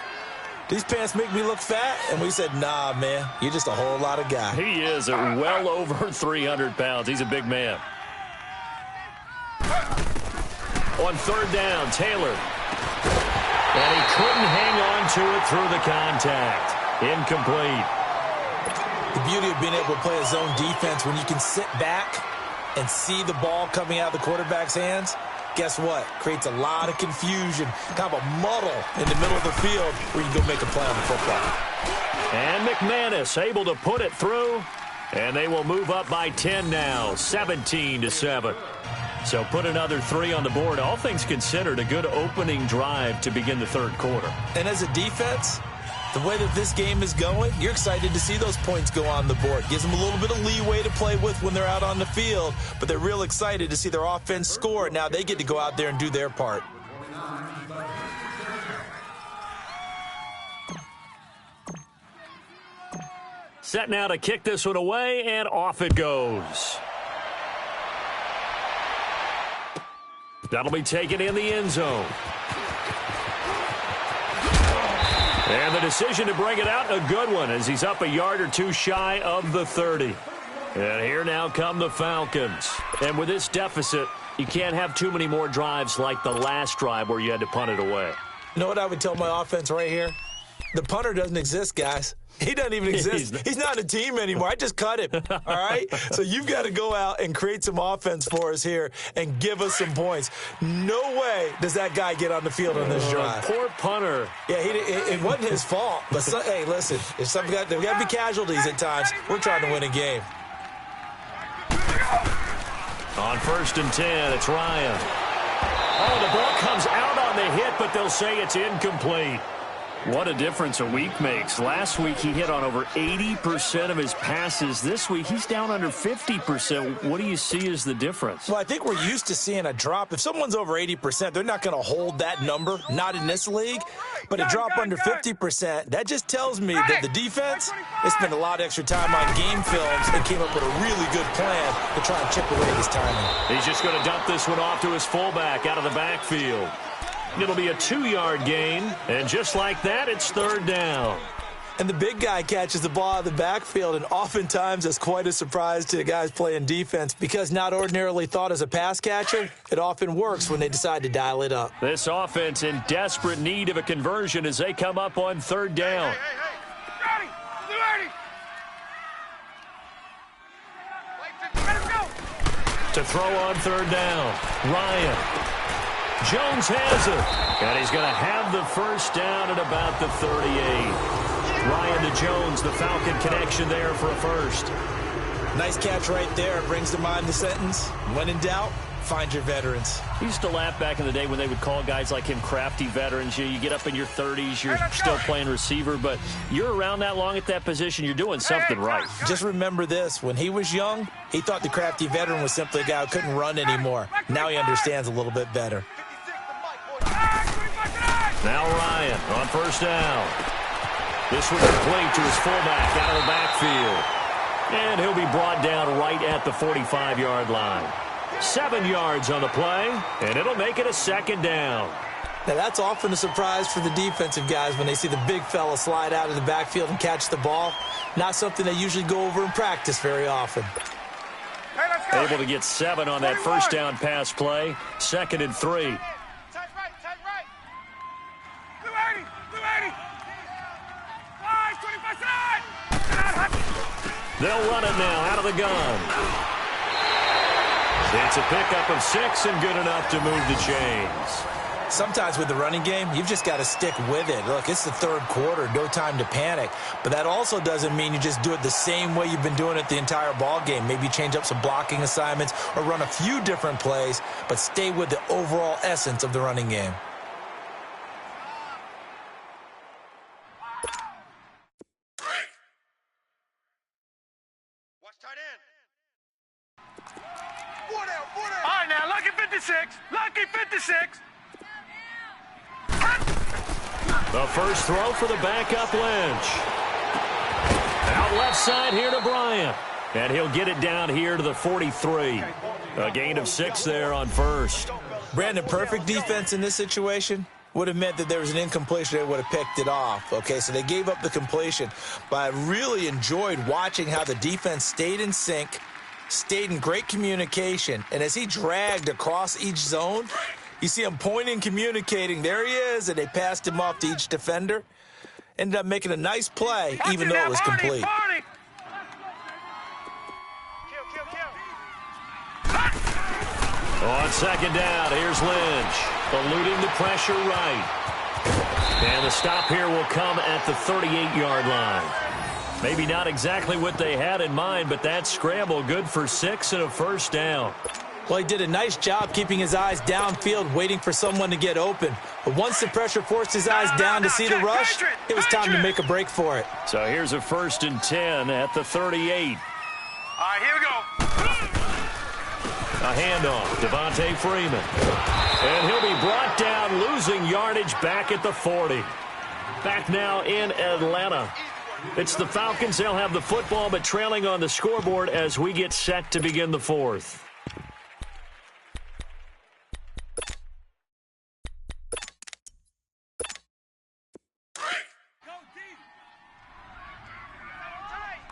these pants make me look fat? And we said, nah, man, you're just a whole lot of guy. He is at well over 300 pounds. He's a big man. On 3rd down, Taylor. And he couldn't hang on to it through the contact. Incomplete. The beauty of being able to play a zone defense, when you can sit back and see the ball coming out of the quarterback's hands, guess what? Creates a lot of confusion, kind of a muddle in the middle of the field where you can go make a play on the football. And McManus able to put it through, and they will move up by 10 now, 17-7. So put another 3 on the board. All things considered, a good opening drive to begin the 3rd quarter. And as a defense, the way that this game is going, you're excited to see those points go on the board. Gives them a little bit of leeway to play with when they're out on the field, but they're real excited to see their offense score. Now they get to go out there and do their part. set now to kick this one away, and off it goes. That'll be taken in the end zone. And the decision to bring it out, a good one, as he's up a yard or two shy of the 30. And here now come the Falcons. And with this deficit, you can't have too many more drives like the last drive where you had to punt it away. You know what I would tell my offense right here? The punter doesn't exist, guys. He doesn't even exist. He's not a team anymore. I just cut him, all right? So you've got to go out and create some offense for us here and give us some points. No way does that guy get on the field on this drive. Poor punter. Yeah, it wasn't his fault. But, hey, listen, there's got to be casualties at times. We're trying to win a game. On 1st and 10, it's Ryan. Oh, the ball comes out on the hit, but they'll say it's incomplete. What a difference a week makes. Last week he hit on over 80% of his passes. This week he's down under 50%. What do you see as the difference? Well, I think we're used to seeing a drop. If someone's over 80%, they're not going to hold that number, not in this league. But a drop under 50%, that just tells me that the defense, they spent a lot of extra time on game films and came up with a really good plan to try and chip away this timing. He's just going to dump this one off to his fullback out of the backfield. It'll be a 2-yard gain, and just like that, it's 3rd down. And the big guy catches the ball out of the backfield, and oftentimes it's quite a surprise to the guys playing defense because not ordinarily thought as a pass catcher, it often works when they decide to dial it up. This offense in desperate need of a conversion as they come up on 3rd down. To throw on 3rd down, Ryan. Jones has it, and he's going to have the 1st down at about the 38. Ryan to Jones, the Falcon connection there for a 1st. Nice catch right there. Brings to mind the sentence, when in doubt, find your veterans. He used to laugh back in the day when they would call guys like him crafty veterans. You get up in your 30s, you're still playing receiver, but you're around that long at that position, you're doing something right. Just remember this. When he was young, he thought the crafty veteran was simply a guy who couldn't run anymore. Now he understands a little bit better. Now Ryan on 1st down. This one complete to his fullback out of the backfield. And he'll be brought down right at the 45-yard line. 7 yards on the play, and it'll make it a 2nd down. Now, that's often a surprise for the defensive guys when they see the big fella slide out of the backfield and catch the ball. Not something they usually go over in practice very often. Able to get 7 on that 1st down pass play. 2nd and 3. They'll run it now out of the gun. It's a pickup of 6 and good enough to move the chains. Sometimes with the running game, you've just got to stick with it. Look, it's the 3rd quarter, no time to panic. But that also doesn't mean you just do it the same way you've been doing it the entire ball game. Maybe change up some blocking assignments or run a few different plays, but stay with the overall essence of the running game. All right, now, lucky 56. Lucky 56. The first throw for the backup Lynch. Out left side here to Bryant. And he'll get it down here to the 43. A gain of 6 there on 1st. Brandon, perfect defense in this situation would have meant that there was an incompletion. They would have picked it off. Okay, so they gave up the completion. But I really enjoyed watching how the defense stayed in sync, stayed in great communication, and as he dragged across each zone, you see him pointing, communicating. There he is, and they passed him off to each defender. Ended up making a nice play, even though it was complete. On 2nd down, here's Lynch, eluding the pressure right. And the stop here will come at the 38-yard line. Maybe not exactly what they had in mind, but that scramble good for 6 and a 1st down. Well, he did a nice job keeping his eyes downfield, waiting for someone to get open. But once the pressure forced his eyes down to see the rush, it was time to make a break for it. So here's a 1st and 10 at the 38. All right, here we go. A handoff, Devontae Freeman. And he'll be brought down, losing yardage back at the 40. Back now in Atlanta. It's the Falcons. They'll have the football, but trailing on the scoreboard as we get set to begin the fourth.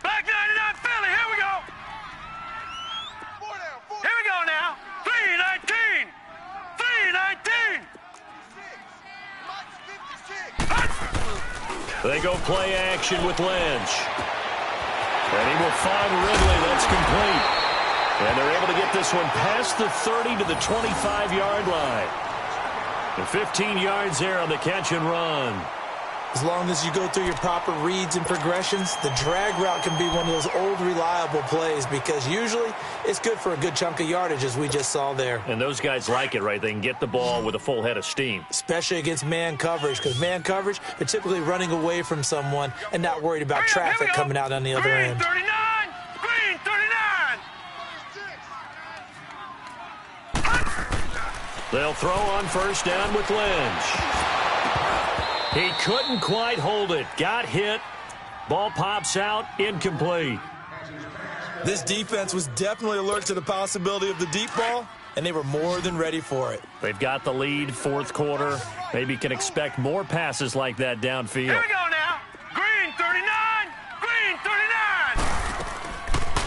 Back 99 Philly, here we go. Here we go now. 319. 319. They go play action with Lynch. And he will find Ridley. That's complete. And they're able to get this one past the 30 to the 25-yard line. And 15 yards there on the catch and run. As long as you go through your proper reads and progressions, the drag route can be one of those old reliable plays because usually it's good for a good chunk of yardage, as we just saw there. And those guys like it, right? They can get the ball with a full head of steam. Especially against man coverage, because man coverage, they're typically running away from someone and not worried about traffic coming out on the other end. 39. Green 39. They'll throw on first down with Lynch. He couldn't quite hold it. Got hit. Ball pops out. Incomplete. This defense was definitely alert to the possibility of the deep ball, and they were more than ready for it. They've got the lead, fourth quarter. Maybe can expect more passes like that downfield. Here we go now. Green 39. Green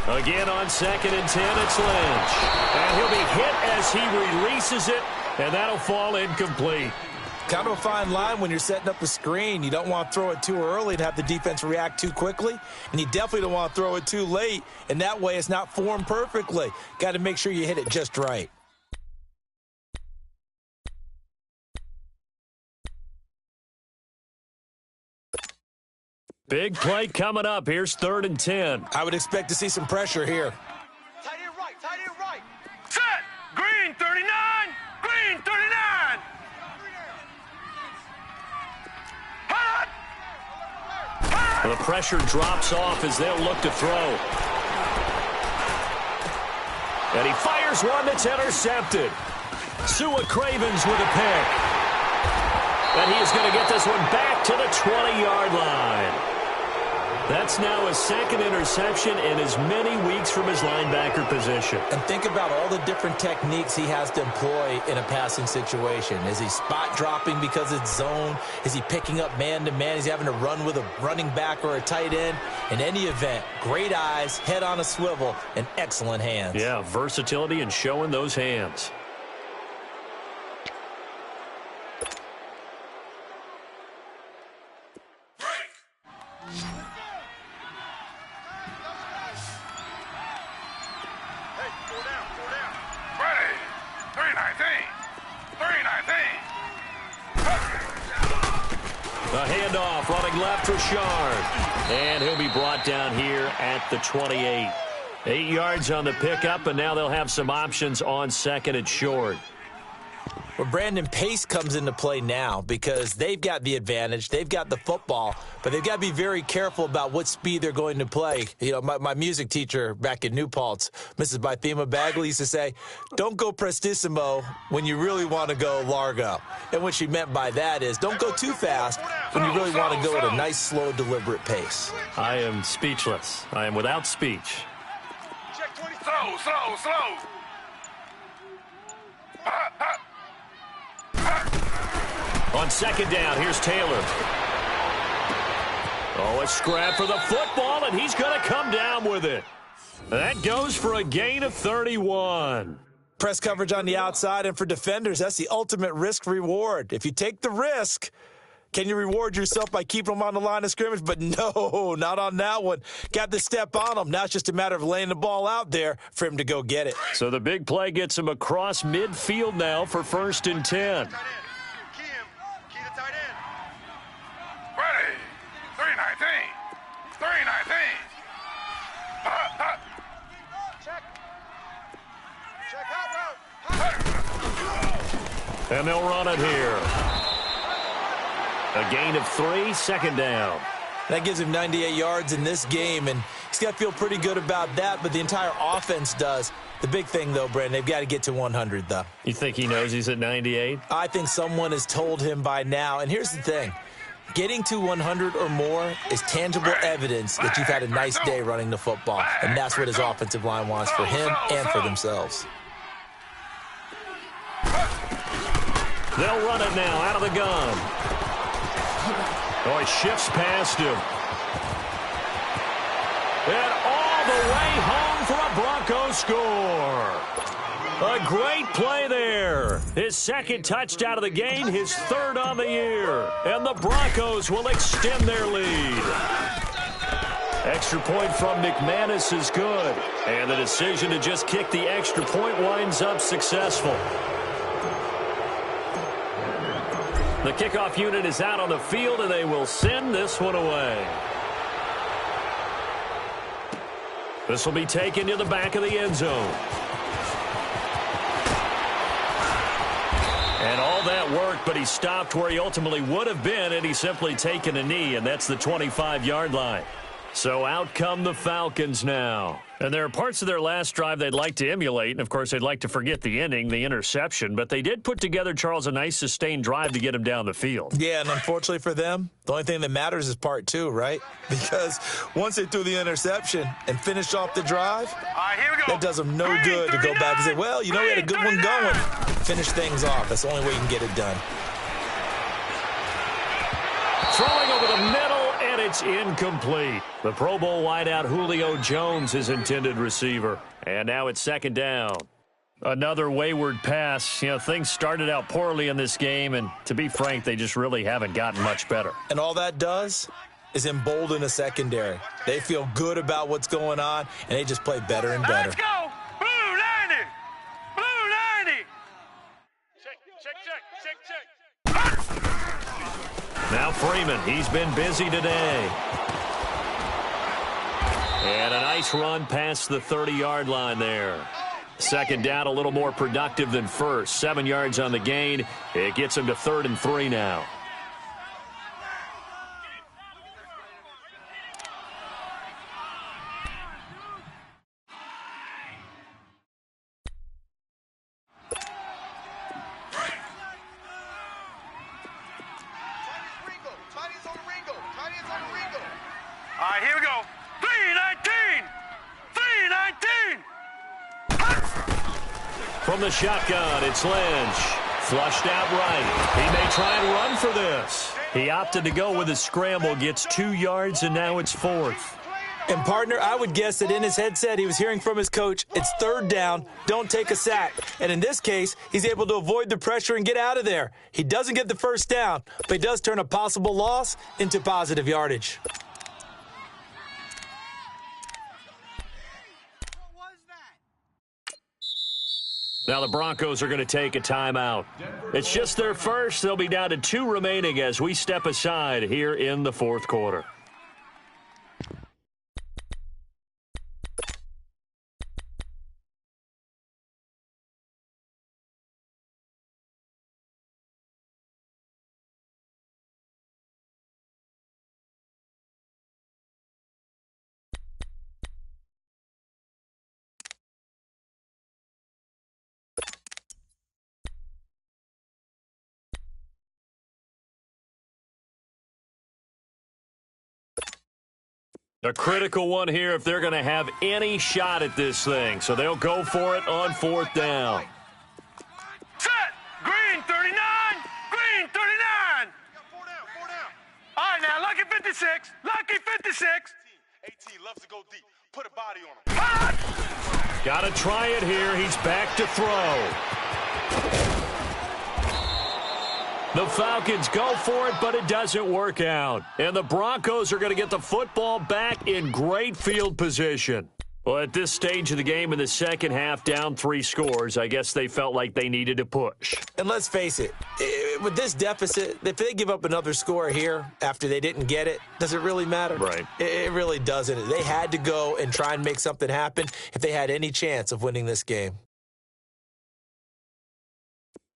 39. Again on 2nd and 10, it's Lynch. And he'll be hit as he releases it, and that'll fall incomplete. Kind of a fine line when you're setting up a screen. You don't want to throw it too early and have the defense react too quickly. And you definitely don't want to throw it too late. And that way it's not formed perfectly. Got to make sure you hit it just right. Big play coming up. Here's 3rd and 10. I would expect to see some pressure here. Tight end right, tight end right. Set. Green 39. Green 39. Hot. The pressure drops off as they'll look to throw. And he fires one that's intercepted. Sua Cravens with a pick. And he is going to get this one back to the 20-yard line. That's now his 2nd interception in as many weeks from his linebacker position. And think about all the different techniques he has to employ in a passing situation. Is he spot dropping because it's zone? Is he picking up man-to-man? Is he having to run with a running back or a tight end? In any event, great eyes, head on a swivel, and excellent hands. Yeah, versatility and showing those hands. And he'll be brought down here at the 28. 8 yards on the pickup, and now they'll have some options on 2nd and short. Well, Brandon, pace comes into play now because they've got the advantage. They've got the football, but they've got to be very careful about what speed they're going to play. You know, my music teacher back in New Paltz, Mrs. Bythema Bagley, used to say, don't go prestissimo when you really want to go largo. And what she meant by that is don't go too fast when you really want to go at a nice, slow, deliberate pace. I am speechless. I am without speech. Check 20. Slow. On 2nd down, here's Taylor. Oh, a scrap for the football, and he's going to come down with it. That goes for a gain of 31. Press coverage on the outside, and for defenders, that's the ultimate risk-reward. If you take the risk, can you reward yourself by keeping them on the line of scrimmage? But no, not on that one. Got the step on him. Now it's just a matter of laying the ball out there for him to go get it. So the big play gets him across midfield now for 1st and 10. Key to tight end. Ready. 319. 319. Check out route. And they'll run it here. A gain of 3, 2nd down. That gives him 98 yards in this game, and he's got to feel pretty good about that, but the entire offense does. The big thing, though, Brandon, they've got to get to 100, though. You think he knows he's at 98? I think someone has told him by now, and here's the thing. Getting to 100 or more is tangible evidence that you've had a nice day running the football, and that's what his offensive line wants for him and for themselves. They'll run it now out of the gun. Oh, he shifts past him. And all the way home for a Broncos score. A great play there. His second touchdown of the game, his third on the year. And the Broncos will extend their lead. Extra point from McManus is good. And the decision to just kick the extra point winds up successful. The kickoff unit is out on the field, and they will send this one away. This will be taken to the back of the end zone. And all that worked, but he stopped where he ultimately would have been, and he's simply taken a knee, and that's the 25-yard line. So out come the Falcons now. And there are parts of their last drive they'd like to emulate, and of course they'd like to forget the ending, the interception, but they did put together, Charles, a nice sustained drive to get him down the field. Yeah, and unfortunately for them, the only thing that matters is part two, right? Because once they threw the interception and finished off the drive, here we go. that does them no good to go back and say, well, you know, we had a good one going. Finish things off. That's the only way you can get it done. Throwing over the middle, and it's incomplete. The Pro Bowl wideout Julio Jones is intended receiver. And now it's second down. Another wayward pass. You know, things started out poorly in this game, and to be frank, they just really haven't gotten much better. And all that does is embolden the secondary. They feel good about what's going on, and they just play better and better. Let's go. Blue 90. Blue 90. Check. Now Freeman, he's been busy today. And a nice run past the 30-yard line there. Second down, a little more productive than first. 7 yards on the gain. It gets him to 3rd and 3 now. Here we go. 319. 319. From the shotgun, it's Lynch. Flushed out right. He may try and run for this. He opted to go with a scramble, gets 2 yards, and now it's 4th. And, partner, I would guess that in his headset he was hearing from his coach, it's 3rd down, don't take a sack. And in this case, he's able to avoid the pressure and get out of there. He doesn't get the first down, but he does turn a possible loss into positive yardage. Now the Broncos are going to take a timeout. It's just their first. They'll be down to 2 remaining as we step aside here in the 4th quarter. A critical one here if they're going to have any shot at this thing. So they'll go for it on 4th down. Set. Green 39. Green 39. 4 down. All right, now, Lucky 56. Lucky 56. 18 loves to go deep. Put a body on him. Got to try it here. He's back to throw. The Falcons go for it, but it doesn't work out. And the Broncos are going to get the football back in great field position. Well, at this stage of the game in the second half, down 3 scores, I guess they felt like they needed to push. And let's face it, with this deficit, if they give up another score here after they didn't get it, does it really matter? Right. It really doesn't. They had to go and try and make something happen if they had any chance of winning this game.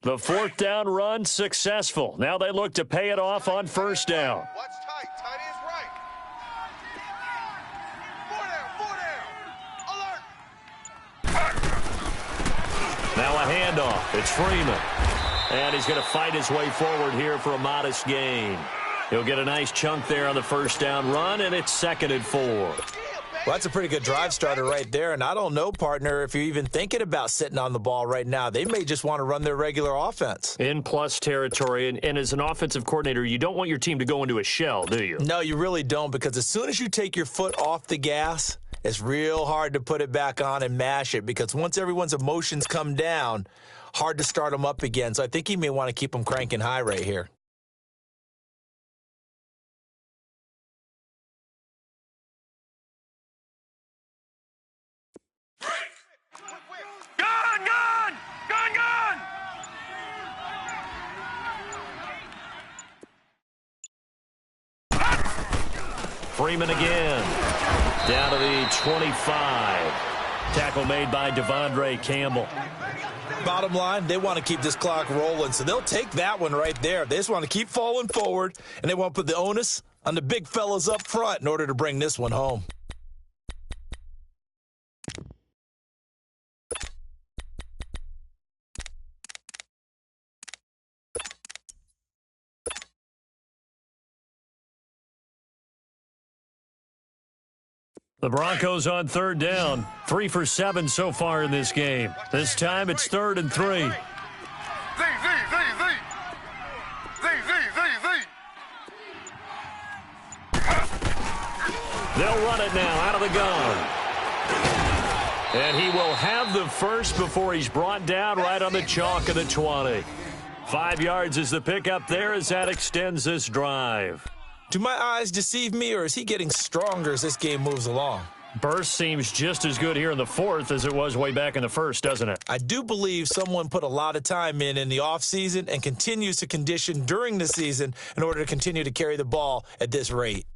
The 4th down run successful. Now they look to pay it off on 1st down. Watch tight. Tight ends right. 4 down. Alert. Now a handoff. It's Freeman. And he's going to fight his way forward here for a modest gain. He'll get a nice chunk there on the first down run, and it's 2nd and 4. Well, that's a pretty good drive starter right there, and I don't know, partner, if you're even thinking about sitting on the ball right now. They may just want to run their regular offense. In plus territory, and as an offensive coordinator, you don't want your team to go into a shell, do you? No, you really don't, because as soon as you take your foot off the gas, it's real hard to put it back on and mash it, because once everyone's emotions come down, hard to start them up again. So I think he may want to keep them cranking high right here. Gun! Freeman again. Down to the 25. Tackle made by Devondre Campbell. Bottom line, they want to keep this clock rolling, so they'll take that one right there. They just want to keep falling forward, and they want to put the onus on the big fellas up front in order to bring this one home. The Broncos on 3rd down. 3 for 7 so far in this game. This time it's 3rd and 3. Z. They'll run it now out of the gun. And he will have the first before he's brought down right on the chalk of the 20. 5 yards is the pickup there as that extends this drive. Do my eyes deceive me, or is he getting stronger as this game moves along? Burst seems just as good here in the 4th as it was way back in the 1st, doesn't it? I do believe someone put a lot of time in the offseason and continues to condition during the season in order to continue to carry the ball at this rate.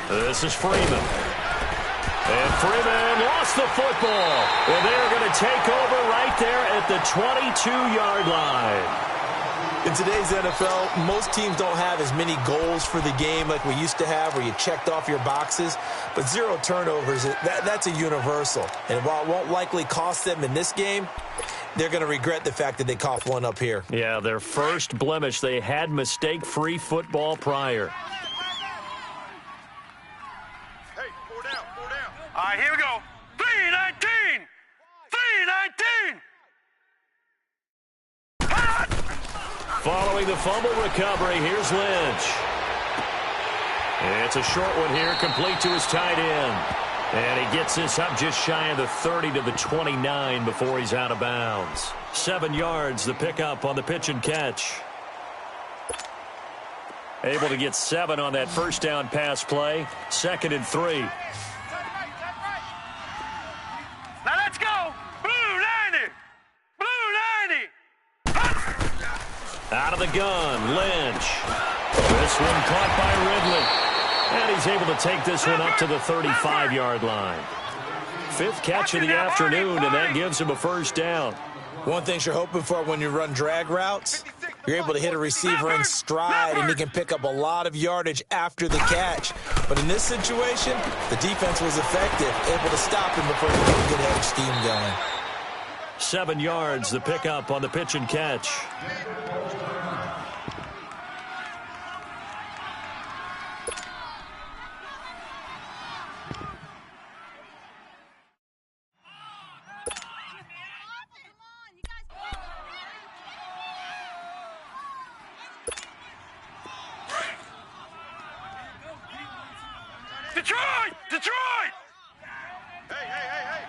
This is Freeman. And Freeman lost the football. And they're going to take over right there at the 22-yard line. In today's NFL, most teams don't have as many goals for the game like we used to have where you checked off your boxes. But 0 turnovers, that's a universal. And while it won't likely cost them in this game, they're going to regret the fact that they coughed one up here. Yeah, their first blemish. They had mistake-free football prior. All right, here we go. 3-19! 3-19! Following the fumble recovery, here's Lynch. It's a short one here, complete to his tight end. And he gets this up just shy of the 30 to the 29 before he's out of bounds. 7 yards, the pickup on the pitch and catch. Able to get 7 on that first down pass play. 2nd and 3. Now let's go! Blue 90! Blue 90! Out of the gun, Lynch. This one caught by Ridley. And he's able to take this one up to the 35-yard line. 5th catch of the afternoon, and that gives him a first down. One thing you're hoping for when you run drag routes, you're able to hit a receiver in stride, and he can pick up a lot of yardage after the catch. But in this situation, the defense was effective, able to stop him before he could get a good head of steam going. 7 yards, the pickup on the pitch and catch. Detroit! Hey.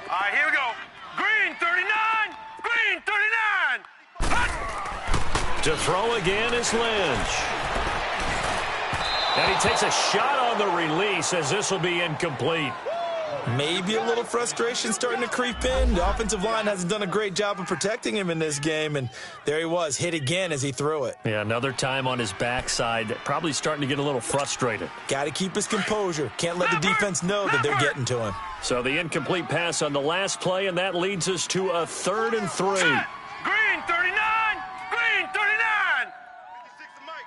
All right, here we go. Green 39! Green 39! Hut! To throw again is Lynch. And he takes a shot on the release as this will be incomplete. Maybe a little frustration starting to creep in. The offensive line hasn't done a great job of protecting him in this game, and there he was, hit again as he threw it. Yeah, another time on his backside, probably starting to get a little frustrated. Got to keep his composure. Can't let the defense know that they're getting to him. So the incomplete pass on the last play, and that leads us to a 3rd and 3. Green 39! Green 39! 56 to Mike.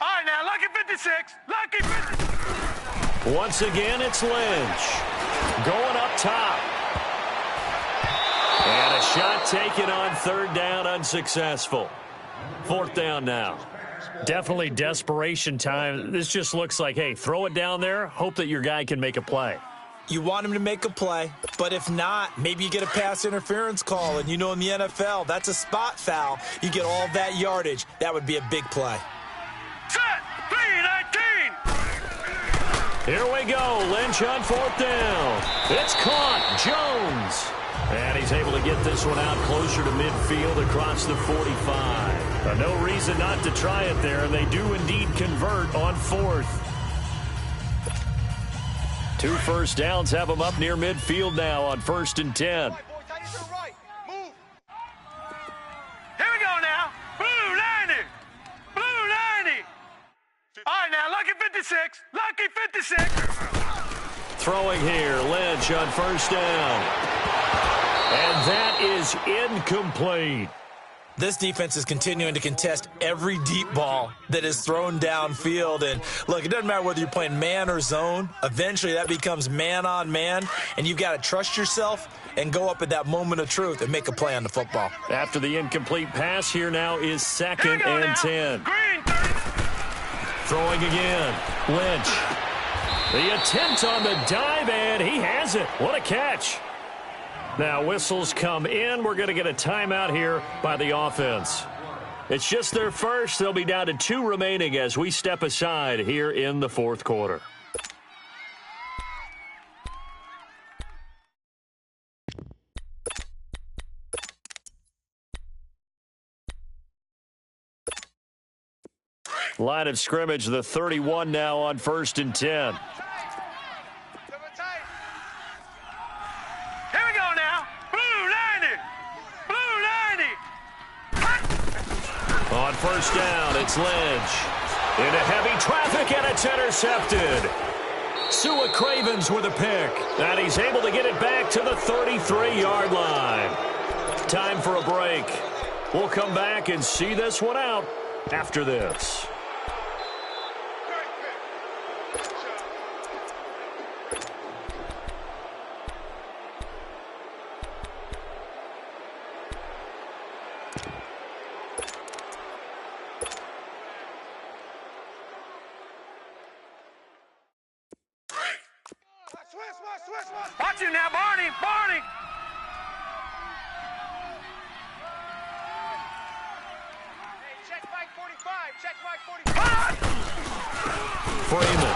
All right, now, lucky 56. Lucky 56. Once again, it's Lynch. Going up top. And a shot taken on 3rd down, unsuccessful. 4th down now. Definitely desperation time. This just looks like, hey, throw it down there, hope that your guy can make a play. You want him to make a play, but if not, maybe you get a pass interference call, and you know in the NFL, that's a spot foul. You get all that yardage. That would be a big play. Set! 319! Here we go. Lynch on 4th down. It's caught. Jones. And he's able to get this one out closer to midfield across the 45. No reason not to try it there, and they do indeed convert on 4th. 2 first downs have them up near midfield now on 1st and 10. Right, boys, tight end to the right. Move. Here we go now. Blue 90. Blue 90. All right, now, lucky 56. Lucky 56. Throwing here, Lynch on 1st down. And that is incomplete. This defense is continuing to contest every deep ball that is thrown downfield. And, look, it doesn't matter whether you're playing man or zone. Eventually, that becomes man on man, and you've got to trust yourself and go up at that moment of truth and make a play on the football. After the incomplete pass, here now is 2nd and now. 10. Green 30. Throwing again. Lynch. The attempt on the dive, and he has it. What a catch. Now whistles come in. We're going to get a timeout here by the offense. It's just their first. They'll be down to 2 remaining as we step aside here in the 4th quarter. Line of scrimmage, the 31 now on 1st and 10. Here we go now. Blue 90. Blue 90. On 1st down, it's Lynch. Into heavy traffic, and it's intercepted. Sua Cravens with a pick. And he's able to get it back to the 33-yard line. Time for a break. We'll come back and see this one out after this. Watch it now, Barney. Barney. Hey, check Mike 45. Check Mike 45. Freeman.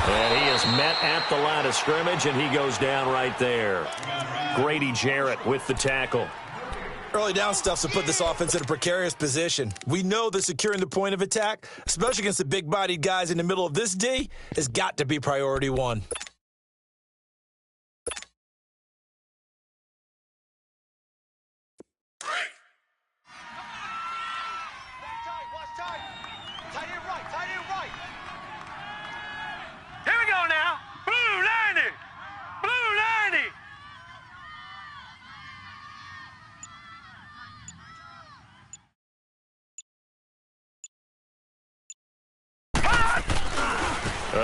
And he is met at the line of scrimmage, and he goes down right there. Grady Jarrett with the tackle. Early down stuff to put this offense in a precarious position. We know that securing the point of attack, especially against the big-bodied guys in the middle of this D, has got to be priority 1. Here we go now. Blue 90. Blue 90.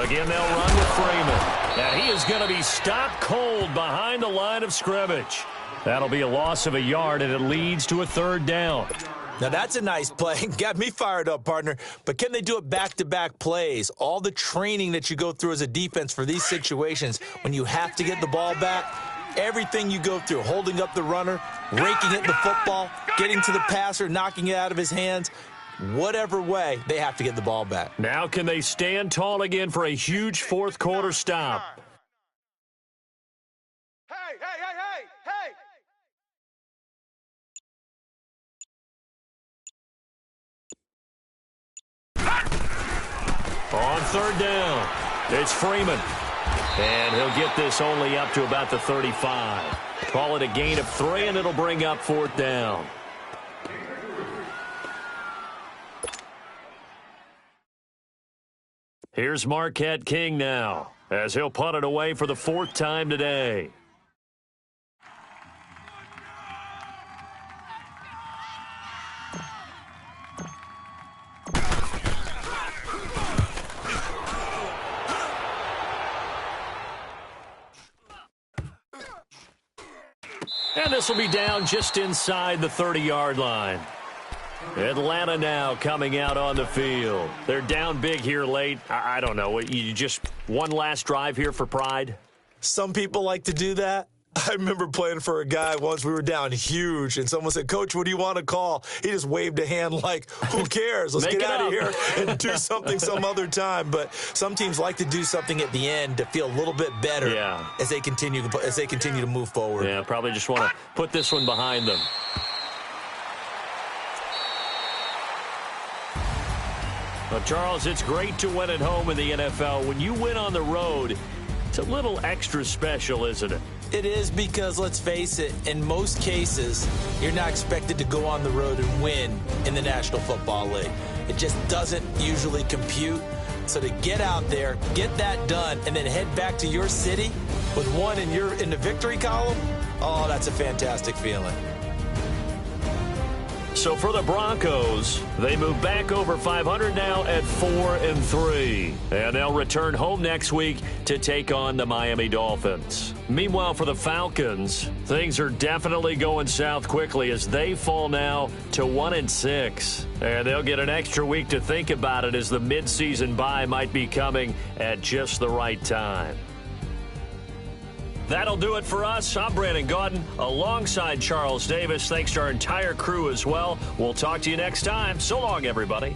Again, they'll run with Freeman. And he is going to be stopped cold behind the line of scrimmage. That'll be a loss of a yard, and it leads to a 3rd down. Now, that's a nice play. Got me fired up, partner. But can they do it back-to-back plays? All the training that you go through as a defense for these situations, when you have to get the ball back, everything you go through, holding up the runner, raking it in the football, getting to the passer, knocking it out of his hands, whatever way, they have to get the ball back. Now can they stand tall again for a huge 4th quarter stop? Hey, hey, hey, hey, hey. On 3rd down, it's Freeman. And he'll get this only up to about the 35. Call it a gain of 3, and it'll bring up 4th down. Here's Marquette King now, as he'll punt it away for the 4th time today. And this will be down just inside the 30-yard line. Atlanta now coming out on the field. They're down big here late. I don't know. You just one last drive here for pride? Some people like to do that. I remember playing for a guy once. We were down huge, and someone said, "Coach, what do you want to call?" He just waved a hand like, who cares? Let's get out of here and do something some other time. But some teams like to do something at the end to feel a little bit better as they continue to move forward. Yeah, probably just want to put this one behind them. Well, Charles, it's great to win at home in the NFL. When you win on the road, it's a little extra special, isn't it? It is, because, let's face it, in most cases, you're not expected to go on the road and win in the National Football League. It just doesn't usually compute. So to get out there, get that done, and then head back to your city with one in the victory column, oh, that's a fantastic feeling. So for the Broncos, they move back over 500 now at 4-3. And they'll return home next week to take on the Miami Dolphins. Meanwhile, for the Falcons, things are definitely going south quickly as they fall now to 1-6. And they'll get an extra week to think about it, as the midseason bye might be coming at just the right time. That'll do it for us. I'm Brandon Gaudin alongside Charles Davis. Thanks to our entire crew as well. We'll talk to you next time. So long, everybody.